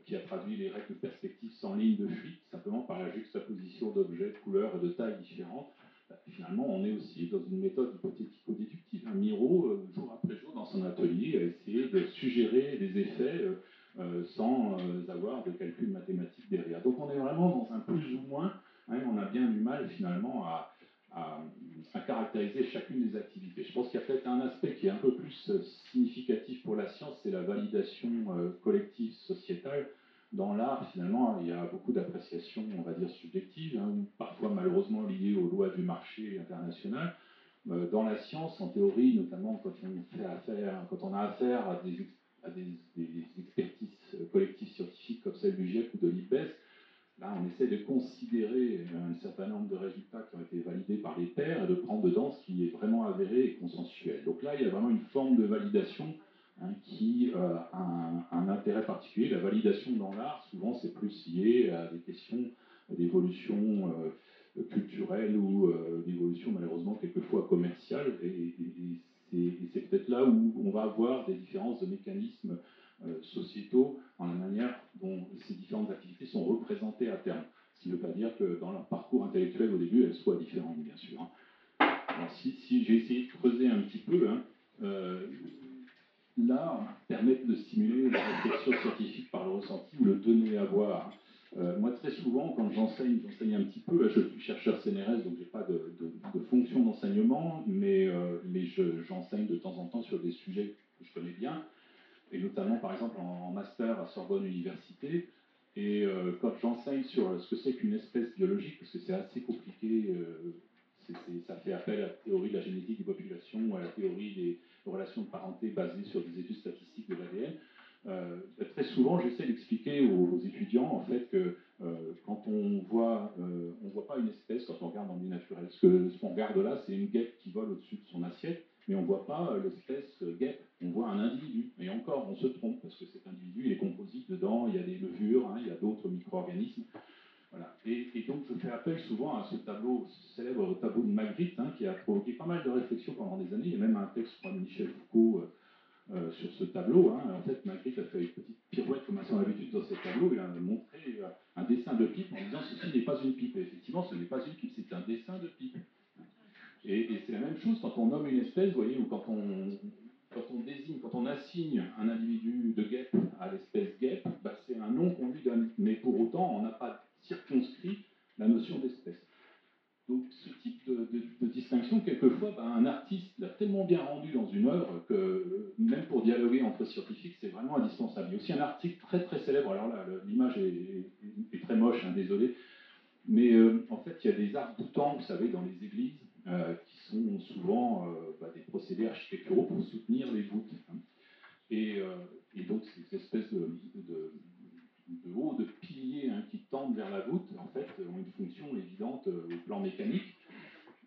qui a traduit les règles de perspective sans ligne de fuite, simplement par la juxtaposition d'objets, de couleurs et de tailles différentes, finalement on est aussi dans une méthode hypothético-déductive. Miro, jour après jour dans son atelier, a essayé de suggérer des effets sans avoir de calcul mathématique derrière. Donc on est vraiment dans un plus ou moins, hein, on a bien du mal finalement à caractériser chacune des activités. Je pense qu'il y a peut-être un aspect qui est un peu plus significatif pour la science, c'est la validation collective sociétale. Dans l'art, finalement, il y a beaucoup d'appréciations, on va dire, subjectives, hein, ou parfois malheureusement liées aux lois du marché international. Dans la science, en théorie, notamment quand on a affaire à des expertises collectives scientifiques comme celle du GIEC ou de l'IPES, là, on essaie de considérer un certain nombre de résultats qui ont été validés par les pairs et de prendre dedans ce qui est vraiment avéré et consensuel. Donc là, il y a vraiment une forme de validation qui a un intérêt particulier. La validation dans l'art, souvent, c'est plus lié à des questions d'évolution culturelle ou d'évolution, malheureusement, quelquefois commerciale. Et c'est peut-être là où on va avoir des différences de mécanismes sociétaux dans la manière dont ces différentes activités sont représentées à terme. Ce qui ne veut pas dire que dans leur parcours intellectuel au début, elles soient différentes, bien sûr. Alors si j'ai essayé de creuser un petit peu, l'art permet de stimuler la réflexion scientifique par le ressenti ou le donner à voir. Moi, très souvent, quand j'enseigne un petit peu. Je suis chercheur CNRS, donc je n'ai pas de fonction d'enseignement, mais j'enseigne de temps en temps sur des sujets que je connais bien, et notamment, par exemple, en master à Sorbonne Université. Et quand j'enseigne sur ce que c'est qu'une espèce biologique, parce que c'est assez compliqué, ça fait appel à la théorie de la génétique des populations ou à la théorie des relations de parenté basées sur des études statistiques de l'ADN. Très souvent, j'essaie d'expliquer aux étudiants en fait que quand on voit pas une espèce quand on regarde dans le milieu naturel. Ce qu'on regarde là, c'est une guêpe qui vole au-dessus de son assiette, mais on ne voit pas l'espèce guêpe. On voit un individu. Et encore, on se trompe parce que cet individu, il est composite dedans. Il y a des levures, hein, il y a d'autres micro-organismes. Voilà. Et donc, je fais appel souvent à ce tableau, ce célèbre tableau de Magritte, hein, qui a provoqué pas mal de réflexions pendant des années. Il y a même un texte, je crois, de Michel Foucault sur ce tableau. Hein. En fait, Magritte a fait une petite pirouette comme à son habitude dans ce tableau. Il a montré un dessin de pipe en disant ceci n'est pas une pipe. Et effectivement, ce n'est pas une pipe, c'est un dessin de pipe. Et c'est la même chose quand on nomme une espèce, vous voyez, ou quand on assigne un individu de guêpe à l'espèce guêpe, bah, c'est un nom qu'on lui donne. Mais pour autant, on n'a pas circonscrit la notion d'espèce. Donc ce type de distinction, quelquefois, bah, un artiste l'a tellement bien rendu dans une œuvre que même pour dialoguer entre scientifiques, c'est vraiment indispensable. Il y a aussi un article très très célèbre, alors là, l'image est très moche, hein, désolé, mais en fait, il y a des arcs-boutants, vous savez, dans les églises, qui sont souvent des procédés architecturaux pour soutenir les voûtes. Hein. Et donc, ces espèces de hauts, de piliers, hein, qui tendent vers la voûte, en fait, ont une fonction évidente au plan mécanique.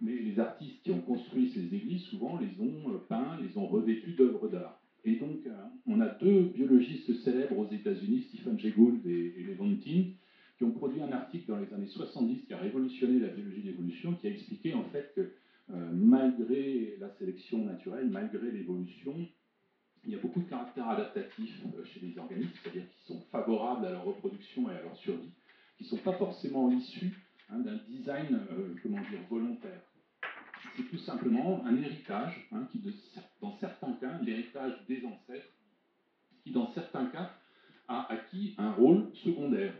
Mais les artistes qui ont construit ces églises, souvent, les ont peints, les ont revêtus d'œuvres d'art. Et donc, on a deux biologistes célèbres aux États-Unis, Stephen Jay Gould et Levontin, qui ont produit un article dans les années 70 qui a révolutionné la biologie d'évolution, qui a expliqué en fait que malgré la sélection naturelle, malgré l'évolution, il y a beaucoup de caractères adaptatifs chez les organismes, c'est-à-dire qui sont favorables à leur reproduction et à leur survie, qui ne sont pas forcément issus d'un design volontaire. C'est tout simplement un héritage, hein, dans certains cas, l'héritage des ancêtres, qui dans certains cas a acquis un rôle secondaire.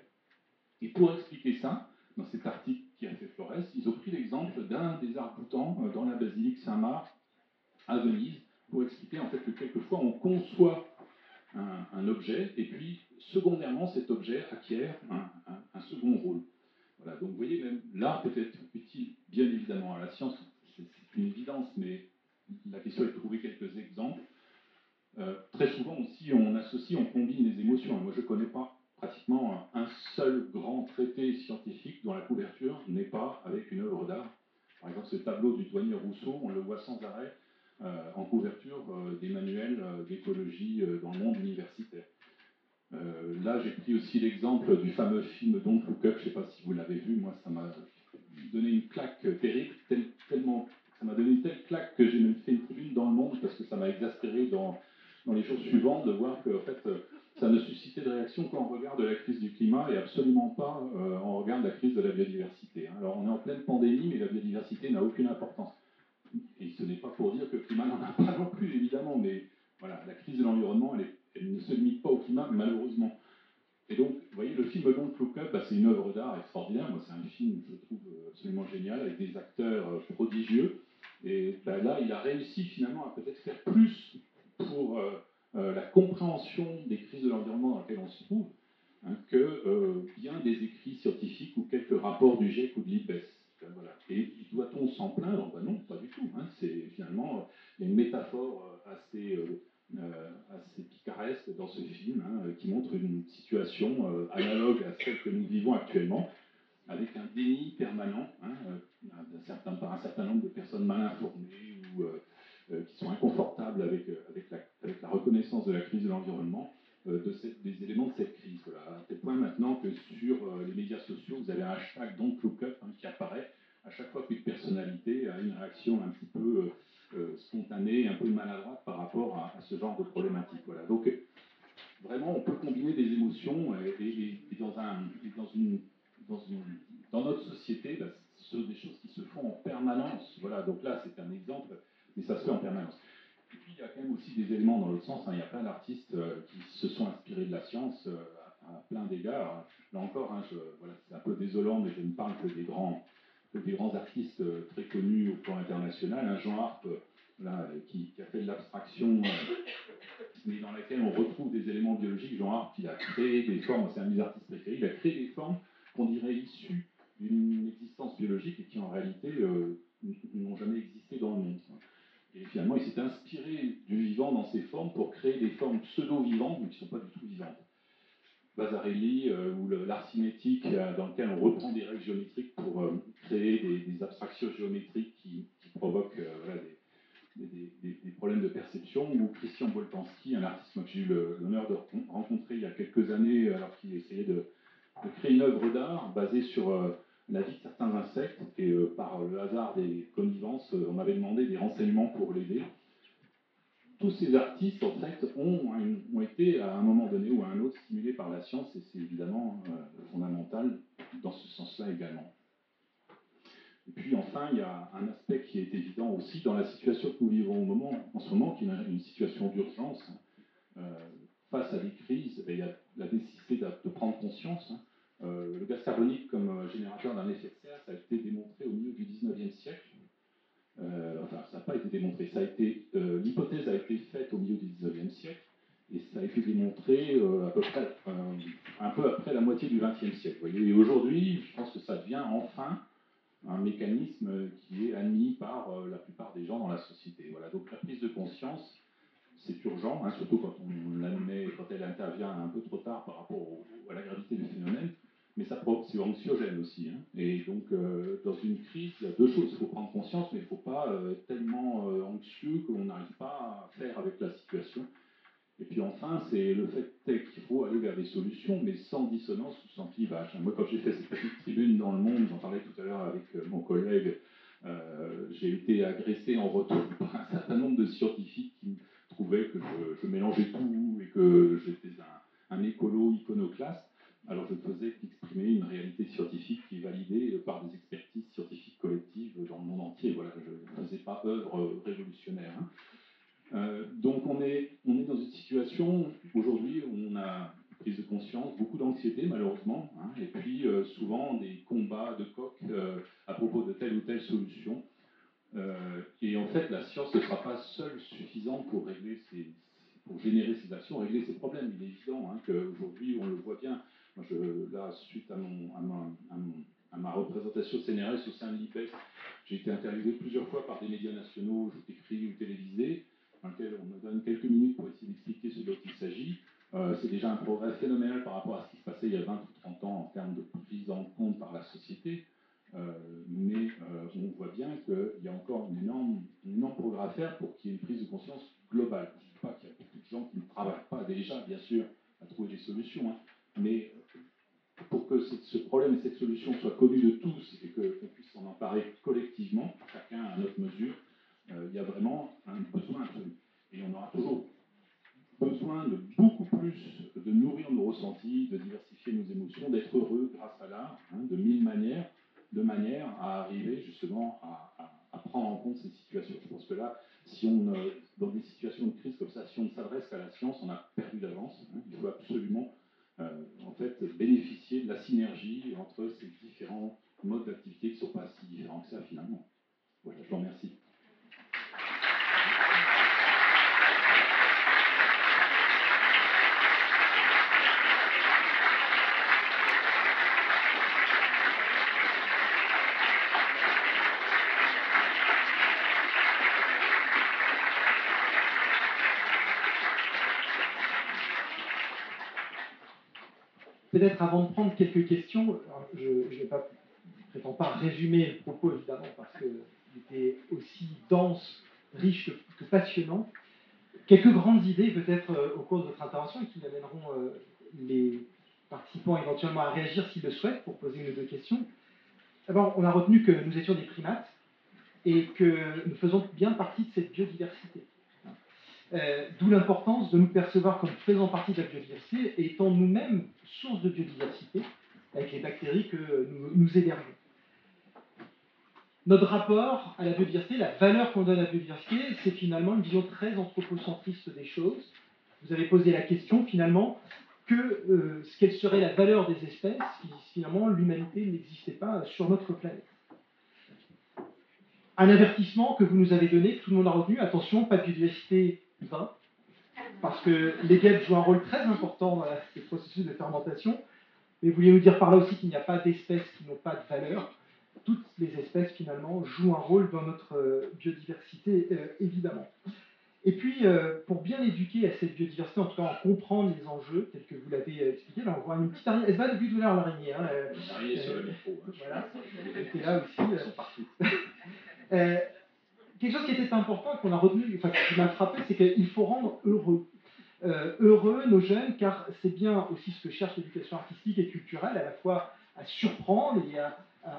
Et pour expliquer ça, dans cet article qui a fait Flores, ils ont pris l'exemple d'un des arcs-boutants dans la basilique Saint-Marc à Venise, pour expliquer en fait que quelquefois on conçoit un objet, et puis secondairement cet objet acquiert un second rôle. Voilà, donc vous voyez, même là, peut-être utile, bien évidemment, à la science, c'est une évidence, mais la question est de trouver quelques exemples. Très souvent aussi, on associe, on combine les émotions. Et moi, je ne connais pas pratiquement un seul grand traité scientifique dont la couverture n'est pas avec une œuvre d'art. Par exemple, ce tableau du douanier Rousseau, on le voit sans arrêt en couverture des manuels d'écologie dans le monde universitaire. Là, j'ai pris aussi l'exemple du fameux film Don't Look Up. Je ne sais pas si vous l'avez vu. Moi, ça m'a donné une claque terrible, tellement, ça m'a donné une telle claque que j'ai même fait une tribune dans le Monde parce que ça m'a exaspéré dans les jours suivants de voir que en fait, ça ne suscitait de réaction qu'en regard de la crise du climat et absolument pas en regard de la crise de la biodiversité. Alors, on est en pleine pandémie, mais la biodiversité n'a aucune importance. Et ce n'est pas pour dire que le climat n'en a pas non plus, évidemment, mais voilà, la crise de l'environnement, elle ne se limite pas au climat, malheureusement. Et donc, vous voyez, le film Don't Look Up, c'est une œuvre d'art extraordinaire. Moi, c'est un film, je trouve, absolument génial, avec des acteurs prodigieux. Et là, il a réussi finalement à peut-être faire plus pour la compréhension des crises de l'environnement dans lesquelles on se trouve, hein, que bien des écrits scientifiques ou quelques rapports du GIEC ou de l'IPBES. Voilà. Et doit-on s'en plaindre? Ben non, pas du tout. Hein. C'est finalement, il y a une métaphore assez picaresque dans ce film, hein, qui montre une situation analogue à celle que nous vivons actuellement, avec un déni permanent hein, par un certain nombre de personnes mal informées ou qui sont inconfortables avec la reconnaissance de la crise de l'environnement, des éléments de cette crise. Voilà. À tel point maintenant que sur les médias sociaux, vous avez un hashtag Don't Look Up qui apparaît à chaque fois qu'une personnalité a une réaction un petit peu spontanée, un peu maladroite par rapport à ce genre de problématique. Voilà. Donc, vraiment, on peut combiner des émotions et dans notre société, bah, ce sont des choses qui se font en permanence. Voilà, donc là, c'est un exemple, mais ça se fait en permanence. Et puis, il y a quand même aussi des éléments dans l'autre sens. Hein. Il y a plein d'artistes qui se sont inspirés de la science à plein d'égards. Là encore, hein, voilà, c'est un peu désolant, mais je ne parle que des grands artistes très connus au plan international. Hein. Jean Harpe, là, qui a fait de l'abstraction, mais dans laquelle on retrouve des éléments biologiques. Jean Harpe, il a créé des formes, c'est un de mes artistes préférés, il a créé des formes qu'on dirait issues d'une existence biologique et qui en réalité n'ont jamais existé dans le monde. Et finalement, il s'est inspiré du vivant dans ces formes pour créer des formes pseudo-vivantes, mais qui ne sont pas du tout vivantes. Vasarely ou l'art cinétique, dans lequel on reprend des règles géométriques pour créer des abstractions géométriques qui provoquent voilà, des problèmes de perception, ou Christian Boltanski, un artiste que j'ai eu l'honneur de rencontrer il y a quelques années alors qu'il essayait de créer une œuvre d'art basée sur la vie de certains insectes, et par le hasard des connivences, on m'avait demandé des renseignements pour l'aider. Tous ces artistes, en fait, ont été, à un moment donné ou à un autre, stimulés par la science, et c'est évidemment fondamental dans ce sens-là également. Et puis enfin, il y a un aspect qui est évident aussi dans la situation que nous vivons en ce moment, qui est une situation d'urgence. Face à des crises, il y a la nécessité de prendre conscience. Le gaz carbonique comme générateur d'un effet de serre, ça a été démontré au milieu du 19e siècle. Enfin, ça n'a pas été démontré. L'hypothèse a été faite au milieu du 19e siècle, et ça a été démontré à peu près, un peu après la moitié du 20e siècle. Vous voyez. Et aujourd'hui, je pense que ça devient enfin un mécanisme qui est admis par la plupart des gens dans la société. Voilà. Donc la prise de conscience, c'est urgent, hein, surtout quand on l'admet, quand elle intervient un peu trop tard par rapport à la gravité du phénomène, mais c'est anxiogène aussi. Hein. Et donc, dans une crise, il y a deux choses. Il faut prendre conscience, mais il ne faut pas tellement anxieux qu'on n'arrive pas à faire avec la situation. Et puis enfin, c'est le fait qu'il faut aller vers des solutions, mais sans dissonance ou sans clivage. Moi, quand j'ai fait cette petite tribune dans Le Monde, j'en parlais tout à l'heure avec mon collègue, j'ai été agressé en retour par un certain nombre de scientifiques qui trouvaient que je mélangeais tout et que j'étais un écolo iconoclaste. Alors je ne faisais qu'exprimer une réalité scientifique qui est validée par des expertises scientifiques collectives dans le monde entier. Voilà, je ne faisais pas œuvre révolutionnaire. Hein. Donc on est dans une situation aujourd'hui où on a une prise de conscience, beaucoup d'anxiété malheureusement, hein, et puis souvent des combats de coq à propos de telle ou telle solution. Et en fait, la science ne sera pas seule suffisante pour pour générer ces actions, régler ces problèmes. Il est évident hein, qu'aujourd'hui, on le voit bien. Moi, là, suite à ma représentation CNRS au sein de l'IPES, j'ai été interviewé plusieurs fois par des médias nationaux, écrits ou télévisés, dans lesquels on me donne quelques minutes pour essayer d'expliquer ce dont il s'agit. C'est déjà un progrès phénoménal par rapport à ce qui se passait il y a 20 ou 30 ans en termes de prise en compte par la société. Mais on voit bien qu'il y a encore un énorme progrès à faire pour qu'il y ait une prise de conscience globale. Je ne dis pas qu'il y a beaucoup de gens qui ne travaillent pas déjà, bien sûr, à trouver des solutions, hein, mais pour que ce problème et cette solution soient connus de tous et qu'on puisse s'en emparer collectivement, chacun à notre mesure, il y a vraiment un besoin absolu. Et on aura toujours besoin de beaucoup plus de nourrir nos ressentis, de diversifier nos émotions, d'être heureux grâce à l'art, hein, de mille manières, de manière à arriver justement à prendre en compte ces situations. Je pense que là, si on, dans des situations de crise comme ça, si on ne s'adresse qu'à la science, on a perdu d'avance. Hein. Il faut absolument en fait, bénéficier de la synergie entre ces différents modes d'activité qui ne sont pas si différents que ça finalement. Voilà, je vous remercie. Peut-être avant de prendre quelques questions, je ne prétends pas résumer le propos évidemment parce qu'il était aussi dense, riche que passionnant. Quelques grandes idées peut-être au cours de votre intervention et qui amèneront les participants éventuellement à réagir s'ils le souhaitent pour poser une ou deux questions. D'abord, on a retenu que nous étions des primates et que nous faisons bien partie de cette biodiversité. D'où l'importance de nous percevoir comme faisant partie de la biodiversité et étant nous-mêmes source de biodiversité avec les bactéries que nous hébergeons. Notre rapport à la biodiversité, la valeur qu'on donne à la biodiversité, c'est finalement une vision très anthropocentriste des choses. Vous avez posé la question finalement quelle serait la valeur des espèces si finalement l'humanité n'existait pas sur notre planète. Un avertissement que vous nous avez donné, que tout le monde a retenu, attention, pas de biodiversité 20, parce que les guêpes jouent un rôle très important dans les processus de fermentation, mais vous vouliez nous dire par là aussi qu'il n'y a pas d'espèces qui n'ont pas de valeur. Toutes les espèces, finalement, jouent un rôle dans notre biodiversité, évidemment. Et puis, pour bien éduquer à cette biodiversité, en tout cas en comprendre les enjeux, tels que vous l'avez expliqué, là on voit une petite araignée, elle se bat depuis tout à l'heure l'araignée. L'araignée sur le micro. Voilà, elle était là aussi. Ils sont partout. Quelque chose qui était important, qu'on a retenu, enfin qui m'a frappé, c'est qu'il faut rendre heureux. Heureux nos jeunes, car c'est bien aussi ce que cherche l'éducation artistique et culturelle, à la fois à surprendre et à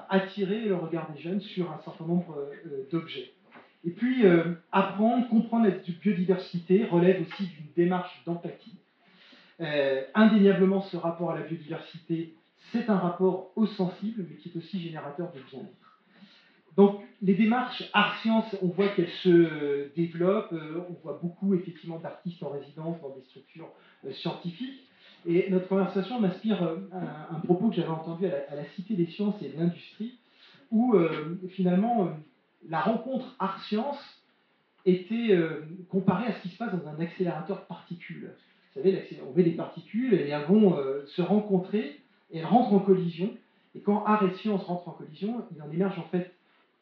attirer le regard des jeunes sur un certain nombre d'objets. Et puis, apprendre, comprendre la biodiversité relève aussi d'une démarche d'empathie. Indéniablement, ce rapport à la biodiversité, c'est un rapport au sensible, mais qui est aussi générateur de bien-être. Donc, les démarches art-sciences, on voit qu'elles se développent, on voit beaucoup, effectivement, d'artistes en résidence dans des structures scientifiques. Et notre conversation m'inspire un propos que j'avais entendu à la Cité des sciences et de l'industrie, où, finalement, la rencontre art-sciences était comparée à ce qui se passe dans un accélérateur de particules. Vous savez, on met des particules et elles vont se rencontrer et elles rentrent en collision. Et quand art et sciences rentrent en collision, il en émerge en fait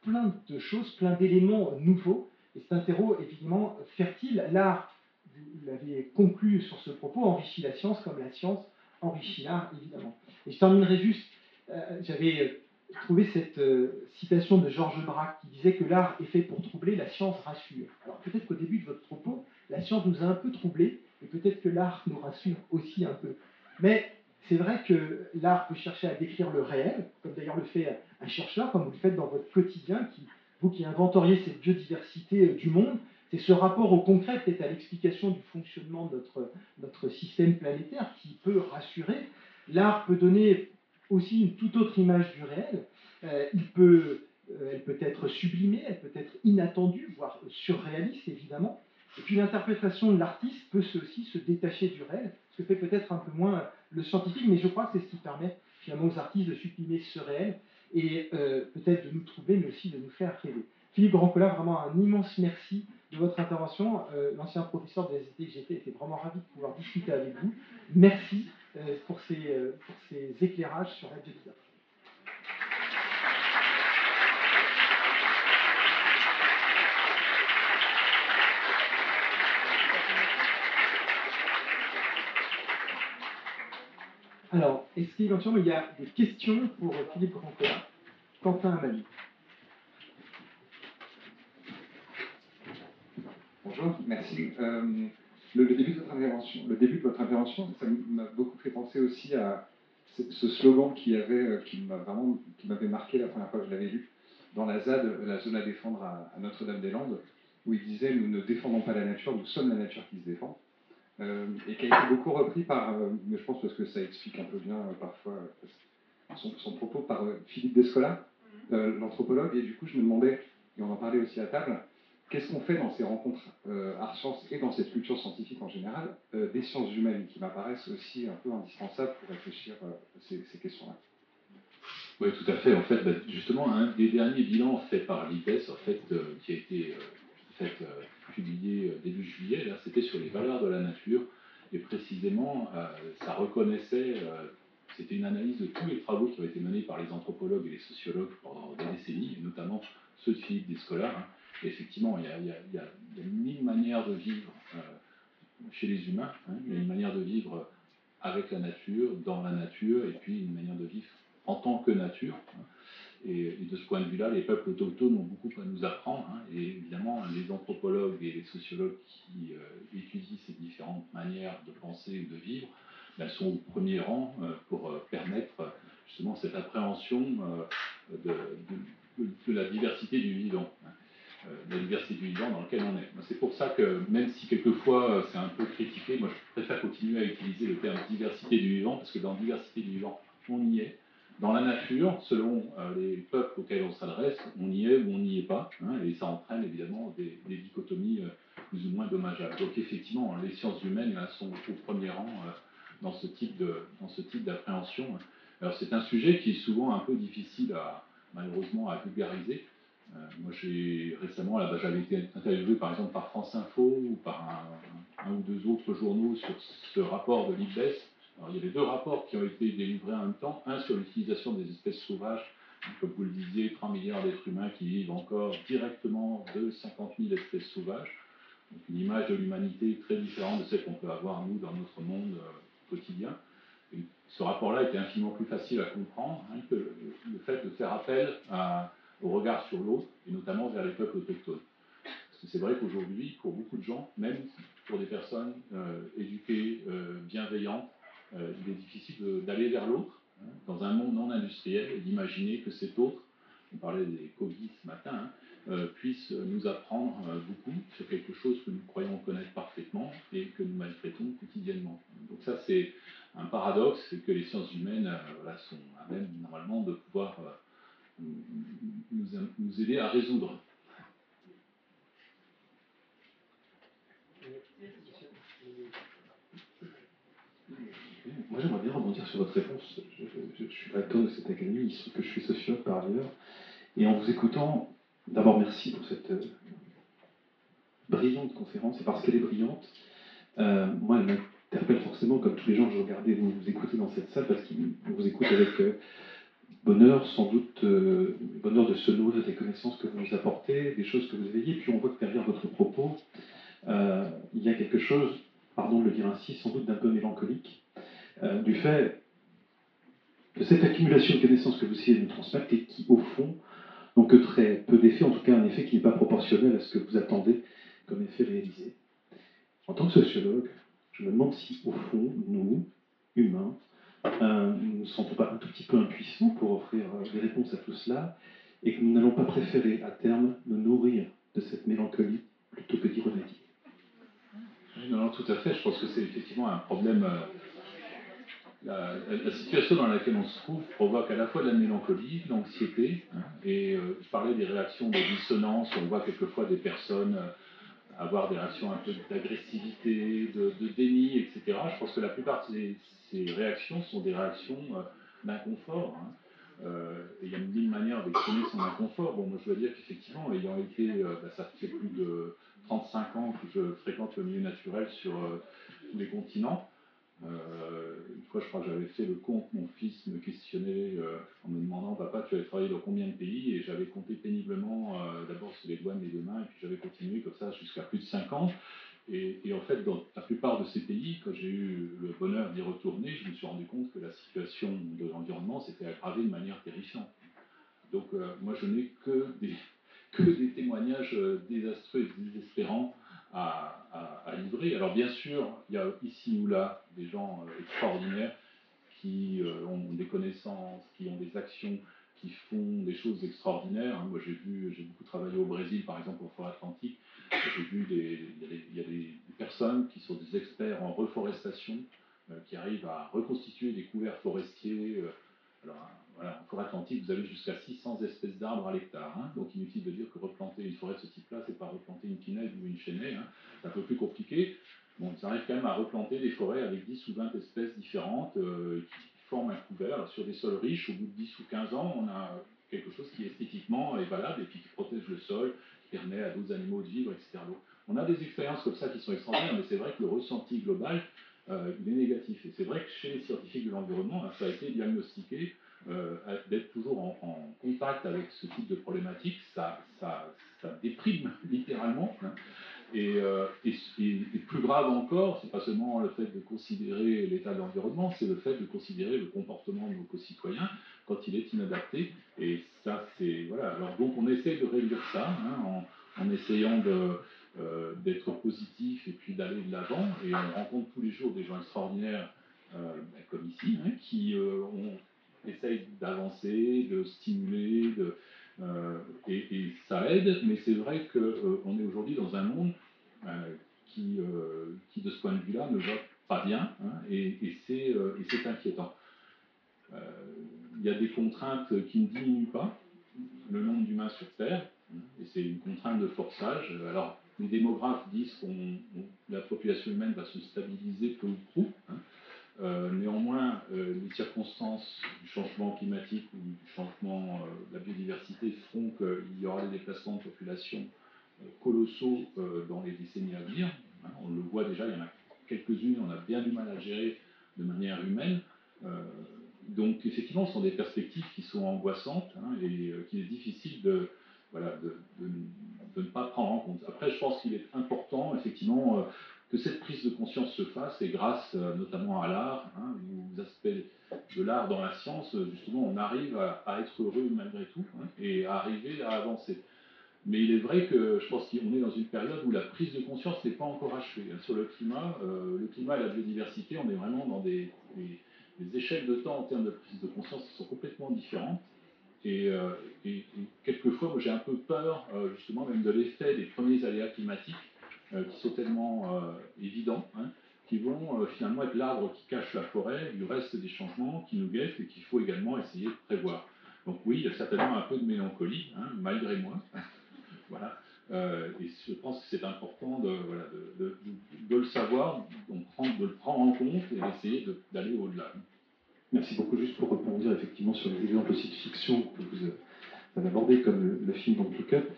plein de choses, plein d'éléments nouveaux. Et c'est un terreau évidemment fertile. L'art, vous l'avez conclu sur ce propos, enrichit la science comme la science enrichit l'art, évidemment. Et je terminerai juste, j'avais trouvé cette citation de Georges Braque qui disait que l'art est fait pour troubler, la science rassure. Alors peut-être qu'au début de votre propos, la science nous a un peu troublés, et peut-être que l'art nous rassure aussi un peu. Mais c'est vrai que l'art peut chercher à décrire le réel, comme d'ailleurs le fait un chercheur, comme vous le faites dans votre quotidien, vous qui inventoriez cette biodiversité du monde. C'est ce rapport au concret, peut-être à l'explication du fonctionnement de notre système planétaire, qui peut rassurer. L'art peut donner aussi une toute autre image du réel. Elle peut être sublimée, elle peut être inattendue, voire surréaliste, évidemment. Et puis l'interprétation de l'artiste peut aussi se détacher du réel, ce que fait peut-être un peu moins le scientifique, mais je crois que c'est ce qui permet finalement aux artistes de sublimer ce réel et peut-être de nous troubler, mais aussi de nous faire rêver. Philippe Brancola, vraiment un immense merci de votre intervention. L'ancien professeur de SVT que j'étais était vraiment ravi de pouvoir discuter avec vous. Merci pour ces éclairages sur la biodiversité. Alors, est-ce qu'éventuellement il y a des questions pour Philippe Grandcola? Quentin Amani. Bonjour, merci. Le début de votre intervention, ça m'a beaucoup fait penser aussi à ce slogan qui m'avait marqué la première fois que je l'avais lu dans la ZAD, la zone à défendre à Notre-Dame-des-Landes, où il disait: nous ne défendons pas la nature, nous sommes la nature qui se défend. Et qui a été beaucoup repris par, mais je pense parce que ça explique un peu bien parfois son propos, par Philippe Descola, l'anthropologue. Et du coup, je me demandais, et on en parlait aussi à table, qu'est-ce qu'on fait dans ces rencontres art-sciences et dans cette culture scientifique en général, des sciences humaines qui m'apparaissent aussi un peu indispensables pour réfléchir à ces questions-là. Oui, tout à fait. En fait, justement, un des derniers bilans faits par l'IPES, en fait, qui a été publié début juillet, là, c'était sur les valeurs de la nature. Et précisément, ça reconnaissait, c'était une analyse de tous les travaux qui ont été menés par les anthropologues et les sociologues pendant des décennies, et notamment ceux de Philippe Descola. Hein. Et effectivement, il y a mille manières de vivre chez les humains. Hein. Il y a une manière de vivre avec la nature, dans la nature, et puis une manière de vivre en tant que nature. Hein. Et de ce point de vue-là, les peuples autochtones ont beaucoup à nous apprendre. Hein. Et évidemment, les anthropologues et les sociologues qui étudient ces différentes manières de penser ou de vivre, elles sont au premier rang pour permettre justement cette appréhension de la diversité du vivant. Hein. La diversité du vivant dans lequel on est. C'est pour ça que, même si quelquefois c'est un peu critiqué, moi je préfère continuer à utiliser le terme diversité du vivant, parce que dans diversité du vivant, on y est. Dans la nature, selon les peuples auxquels on s'adresse, on y est ou on n'y est pas, hein, et ça entraîne évidemment des dichotomies plus ou moins dommageables. Donc effectivement, les sciences humaines là, sont au premier rang dans ce type d'appréhension. Alors c'est un sujet qui est souvent un peu difficile malheureusement à vulgariser. Moi, récemment, j'avais été interviewé par exemple par France Info ou par un ou deux autres journaux sur ce rapport de l'IPBES. Alors, il y avait deux rapports qui ont été délivrés en même temps. Un sur l'utilisation des espèces sauvages. Comme vous le disiez, 3 milliards d'êtres humains qui vivent encore directement de 50 000 espèces sauvages. Donc, une image de l'humanité très différente de celle qu'on peut avoir, nous, dans notre monde quotidien. Et ce rapport-là était infiniment plus facile à comprendre hein, que le fait de faire appel au regard sur l'autre, et notamment vers les peuples autochtones. Parce que c'est vrai qu'aujourd'hui, pour beaucoup de gens, même pour des personnes éduquées, bienveillantes, il est difficile d'aller vers l'autre, hein, dans un monde non industriel, et d'imaginer que cet autre, on parlait des Covid ce matin, hein, puisse nous apprendre beaucoup sur quelque chose que nous croyons connaître parfaitement et que nous maltraitons quotidiennement. Donc ça, c'est un paradoxe, c'est que les sciences humaines sont à même, normalement, de pouvoir nous aider à résoudre. Moi, j'aimerais bien rebondir sur votre réponse. Je suis recteur de cette académie, il se trouve que je suis sociologue par ailleurs. Et en vous écoutant, d'abord merci pour cette brillante conférence. Et parce qu'elle est brillante, moi, elle m'interpelle forcément, comme tous les gens que je regardais vous écouter dans cette salle, parce qu'on vous écoute avec bonheur, sans doute, bonheur de se nourrir des connaissances que vous nous apportez, des choses que vous éveillez. Puis on voit que derrière votre propos, il y a quelque chose, pardon de le dire ainsi, sans doute d'un peu mélancolique. Du fait de cette accumulation de connaissances que vous essayez de nous transmettre et qui, au fond, n'ont que très peu d'effet, en tout cas un effet qui n'est pas proportionnel à ce que vous attendez comme effet réalisé. En tant que sociologue, je me demande si, au fond, nous, humains, nous ne sentons pas un tout petit peu impuissants pour offrir des réponses à tout cela, et que nous n'allons pas préférer, à terme, nous nourrir de cette mélancolie plutôt que d'y remédier. Non, tout à fait. Je pense que c'est effectivement un problème. La situation dans laquelle on se trouve provoque à la fois de la mélancolie, de l'anxiété, hein, et je parlais des réactions de dissonance. On voit quelquefois des personnes avoir des réactions un peu d'agressivité, de déni, etc. Je pense que la plupart de ces réactions sont des réactions d'inconfort. Hein. Il y a mille manières manière d'exprimer son inconfort. Bon, moi je dois dire qu'effectivement, ayant été, ça fait plus de 35 ans que je fréquente le milieu naturel sur tous les continents. Une fois, je crois que j'avais fait le compte, mon fils me questionnait en me demandant, papa, tu avais travaillé dans combien de pays? Et j'avais compté péniblement, d'abord sur les doigts de mes deux mains, et puis j'avais continué comme ça jusqu'à plus de 5 ans. Et en fait, dans la plupart de ces pays, quand j'ai eu le bonheur d'y retourner, je me suis rendu compte que la situation de l'environnement s'était aggravée de manière terrifiante. Donc, moi, je n'ai que des témoignages désastreux et désespérants à livrer. Alors, bien sûr, il y a ici ou là des gens extraordinaires qui ont des connaissances, qui ont des actions, qui font des choses extraordinaires. Moi, j'ai beaucoup travaillé au Brésil, par exemple, en forêt atlantique. J'ai vu il y a des personnes qui sont des experts en reforestation, qui arrivent à reconstituer des couverts forestiers. Alors, voilà, en forêt atlantique, vous avez jusqu'à 600 espèces d'arbres à l'hectare. Hein. Donc, inutile de dire que replanter une forêt de ce type-là, c'est pas replanter une pinède ou une chênaie. Hein. C'est un peu plus compliqué. Bon, ils arrivent quand même à replanter des forêts avec 10 ou 20 espèces différentes qui forment un couvert. Alors, sur des sols riches, au bout de 10 ou 15 ans, on a quelque chose qui esthétiquement est valable et puis qui protège le sol, qui permet à d'autres animaux de vivre, etc. Donc, on a des expériences comme ça qui sont extraordinaires, mais c'est vrai que le ressenti global, il est négatif. Et c'est vrai que chez les scientifiques de l'environnement, ça a été diagnostiqué, d'être toujours en contact avec ce type de problématique, ça déprime littéralement. Hein. Et plus grave encore, c'est pas seulement le fait de considérer l'état de l'environnement, c'est le fait de considérer le comportement de nos concitoyens quand il est inadapté. Et ça, c'est voilà. Alors donc on essaie de réduire ça hein, en essayant d'être positif et puis d'aller de l'avant. Et on rencontre tous les jours des gens extraordinaires comme ici, hein, qui essayent d'avancer, de stimuler, et ça aide. Mais c'est vrai qu'on est aujourd'hui dans un monde qui, de ce point de vue-là, ne va pas bien, hein, et c'est inquiétant. Il y a des contraintes qui ne diminuent pas le nombre d'humains sur Terre, hein, et c'est une contrainte de forçage. Alors, les démographes disent que la population humaine va se stabiliser peu ou prou. Hein. Néanmoins, les circonstances du changement climatique ou du changement de la biodiversité feront qu'il y aura des déplacements de population colossaux dans les décennies à venir. Hein, on le voit déjà, il y en a quelques-unes, on a bien du mal à gérer de manière humaine. Donc effectivement, ce sont des perspectives qui sont angoissantes hein, et qu'il est difficile de ne pas prendre en compte. Après, je pense qu'il est important, effectivement, que cette prise de conscience se fasse, et grâce notamment à l'art, hein, aux aspects de l'art dans la science, justement, on arrive à être heureux malgré tout hein, et à arriver à avancer. Mais il est vrai que je pense qu'on est dans une période où la prise de conscience n'est pas encore achevée. Sur le climat et la biodiversité, on est vraiment dans des échelles de temps en termes de prise de conscience qui sont complètement différentes. Et quelquefois, moi j'ai un peu peur, justement, même de l'effet des premiers aléas climatiques, qui sont tellement évidents, hein, qui vont finalement être l'arbre qui cache la forêt, du reste des changements qui nous guettent et qu'il faut également essayer de prévoir. Donc oui, il y a certainement un peu de mélancolie, hein, malgré moi. Voilà. Et je pense que c'est important de le savoir, de le prendre en compte et d'essayer d'aller au-delà. Merci beaucoup. Juste pour rebondir effectivement sur les exemples aussi de fiction que vous avez abordés, comme le film Don't Look Up,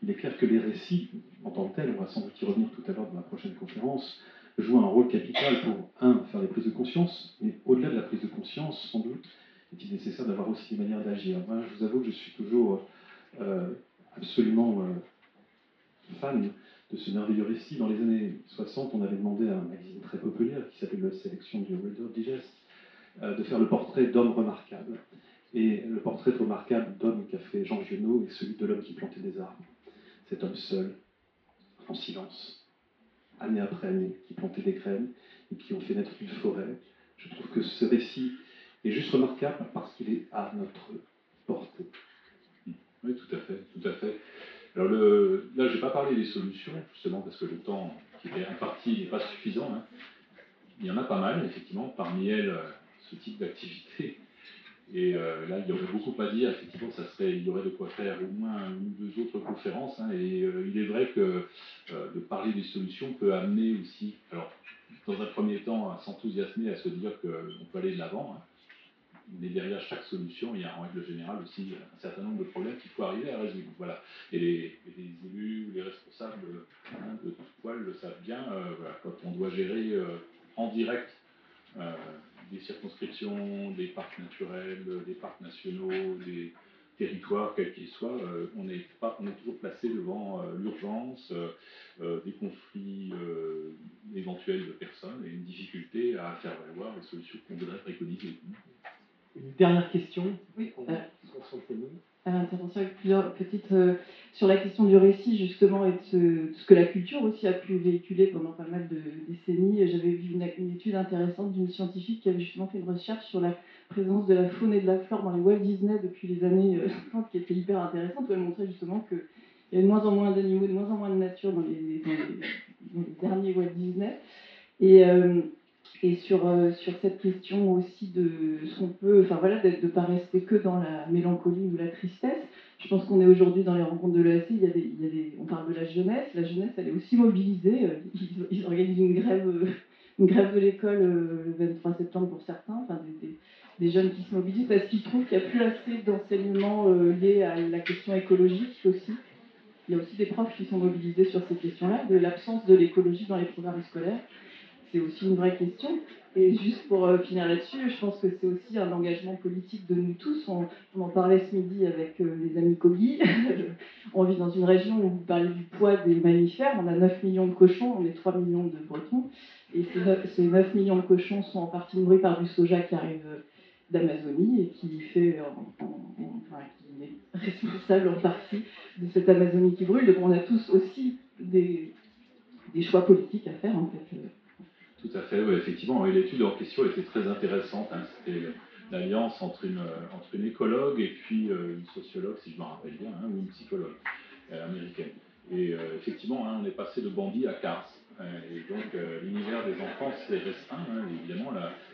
il est clair que les récits, en tant que tels, on va sans doute y revenir tout à l'heure dans la prochaine conférence, jouent un rôle capital pour, faire des prises de conscience, mais au-delà de la prise de conscience, sans doute, est-il nécessaire d'avoir aussi des manières d'agir. Moi, je vous avoue que je suis toujours absolument fan de ce merveilleux récit. Dans les années 60, on avait demandé à un magazine très populaire qui s'appelle La Sélection du Reader Digest de faire le portrait d'hommes remarquables. Et le portrait remarquable d'homme qu'a fait Jean Giono est celui de l'homme qui plantait des arbres. Cet homme seul, en silence, année après année, qui plantait des graines et qui ont fait naître une forêt. Je trouve que ce récit est juste remarquable parce qu'il est à notre portée. Oui, tout à fait, tout à fait. Alors là, je n'ai pas parlé des solutions, justement parce que le temps qui est imparti n'est pas suffisant. Hein. Il y en a pas mal, effectivement, parmi elles, ce type d'activité. Et là, il y aurait beaucoup à dire. Effectivement, il y aurait de quoi faire au moins une ou deux autres conférences. Hein, et il est vrai que de parler des solutions peut amener aussi, alors, dans un premier temps, à s'enthousiasmer, à se dire qu'on peut aller de l'avant. Hein. mais derrière chaque solution, il y a en règle générale aussi un certain nombre de problèmes qu'il faut arriver à résoudre. Voilà. Et les élus ou les responsables de tout poil le savent bien. Voilà, quand on doit gérer en direct des circonscriptions, des parcs naturels, des parcs nationaux, des territoires, quels qu'ils soient, on est toujours placé devant l'urgence, des conflits éventuels de personnes et une difficulté à faire valoir les solutions qu'on voudrait préconiser. Une dernière question. Oui. Constantine. Intervention avec plusieurs petites sur la question du récit justement et de ce que la culture aussi a pu véhiculer pendant pas mal de décennies. J'avais vu une étude intéressante d'une scientifique qui avait justement fait une recherche sur la présence de la faune et de la flore dans les Walt Disney depuis les années 50 qui était hyper intéressante où elle montrait justement qu'il y avait de moins en moins d'animaux, de moins en moins de nature dans les derniers Walt Disney. Et sur cette question aussi de ce qu'on peut, enfin voilà, de ne pas rester que dans la mélancolie ou la tristesse. Je pense qu'on est aujourd'hui dans les rencontres de l'EAC, on parle de la jeunesse elle est aussi mobilisée, ils organisent une grève de l'école le 23 septembre pour certains, enfin des jeunes qui se mobilisent parce qu'ils trouvent qu'il n'y a plus assez d'enseignements liés à la question écologique aussi. Il y a aussi des profs qui sont mobilisés sur ces questions-là, de l'absence de l'écologie dans les programmes scolaires. C'est aussi une vraie question. Et juste pour finir là-dessus, je pense que c'est aussi un engagement politique de nous tous. On en parlait ce midi avec les amis Kogi. On vit dans une région où vous parlez du poids des mammifères. On a 9 millions de cochons, on est 3 millions de Bretons. Et ces 9 millions de cochons sont en partie nourris par du soja qui arrive d'Amazonie et qui fait, qui est responsable en partie de cette Amazonie qui brûle. Donc on a tous aussi des choix politiques à faire en fait. Tout à fait, oui, effectivement. Et l'étude en question était très intéressante. Hein. C'était l'alliance entre une écologue et puis une sociologue, si je me rappelle bien, hein, ou une psychologue américaine. Et effectivement, hein, on est passé de Bambi à Cars. Et donc, l'univers des enfants s'est restreint. Hein, évidemment,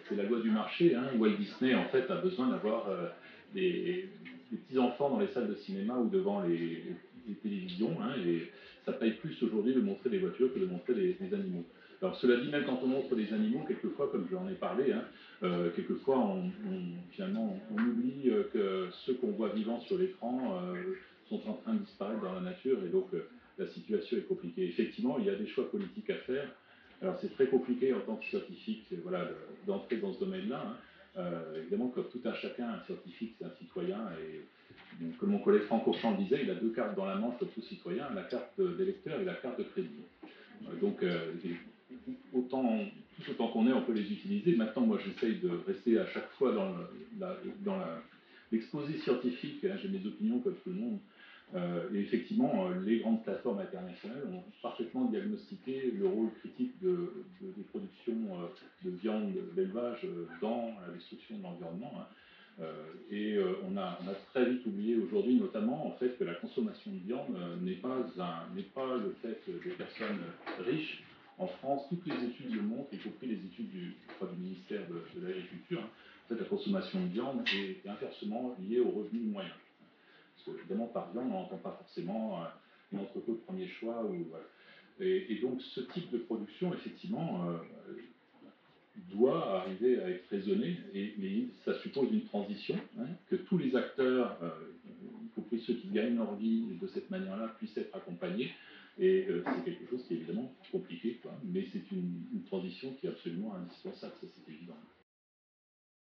c'est la loi du marché. Hein. Walt Disney, en fait, a besoin d'avoir des petits-enfants dans les salles de cinéma ou devant les télévisions. Hein, et ça paye plus aujourd'hui de montrer des voitures que de montrer des animaux. Alors cela dit, même quand on montre des animaux, quelquefois, comme je l'en ai parlé, hein, quelquefois finalement on oublie que ceux qu'on voit vivants sur l'écran sont en train de disparaître dans la nature et donc la situation est compliquée. Effectivement, il y a des choix politiques à faire. Alors c'est très compliqué en tant que scientifique voilà, d'entrer dans ce domaine-là. Hein. Évidemment, comme tout un chacun, un scientifique, c'est un citoyen et donc, comme mon collègue Franck Auchan le disait, il a deux cartes dans la manche comme tout citoyen, la carte d'électeur et la carte de crédit. Donc, tout autant qu'on est, on peut les utiliser. Maintenant, moi, j'essaye de rester à chaque fois dans l'exposé scientifique. Hein, j'ai mes opinions comme tout le monde. Et effectivement, les grandes plateformes internationales ont parfaitement diagnostiqué le rôle critique des productions de viande d'élevage dans la destruction de l'environnement. Hein. On a très vite oublié aujourd'hui, notamment, en fait, que la consommation de viande n'est pas le fait des personnes riches. En France, toutes les études le montrent, y compris les études du ministère de l'Agriculture. Hein. En fait, la consommation de viande est inversement liée aux revenus moyens. Parce que, évidemment, par viande, on n'entend pas forcément une entrecôte de premier choix. Voilà. Et donc, ce type de production, effectivement, doit arriver à être raisonné, mais ça suppose une transition, hein, que tous les acteurs, y compris ceux qui gagnent leur vie de cette manière-là, puissent être accompagnés. Et c'est quelque chose qui est évidemment compliqué, quoi, mais c'est une transition qui est absolument indispensable, ça c'est évident.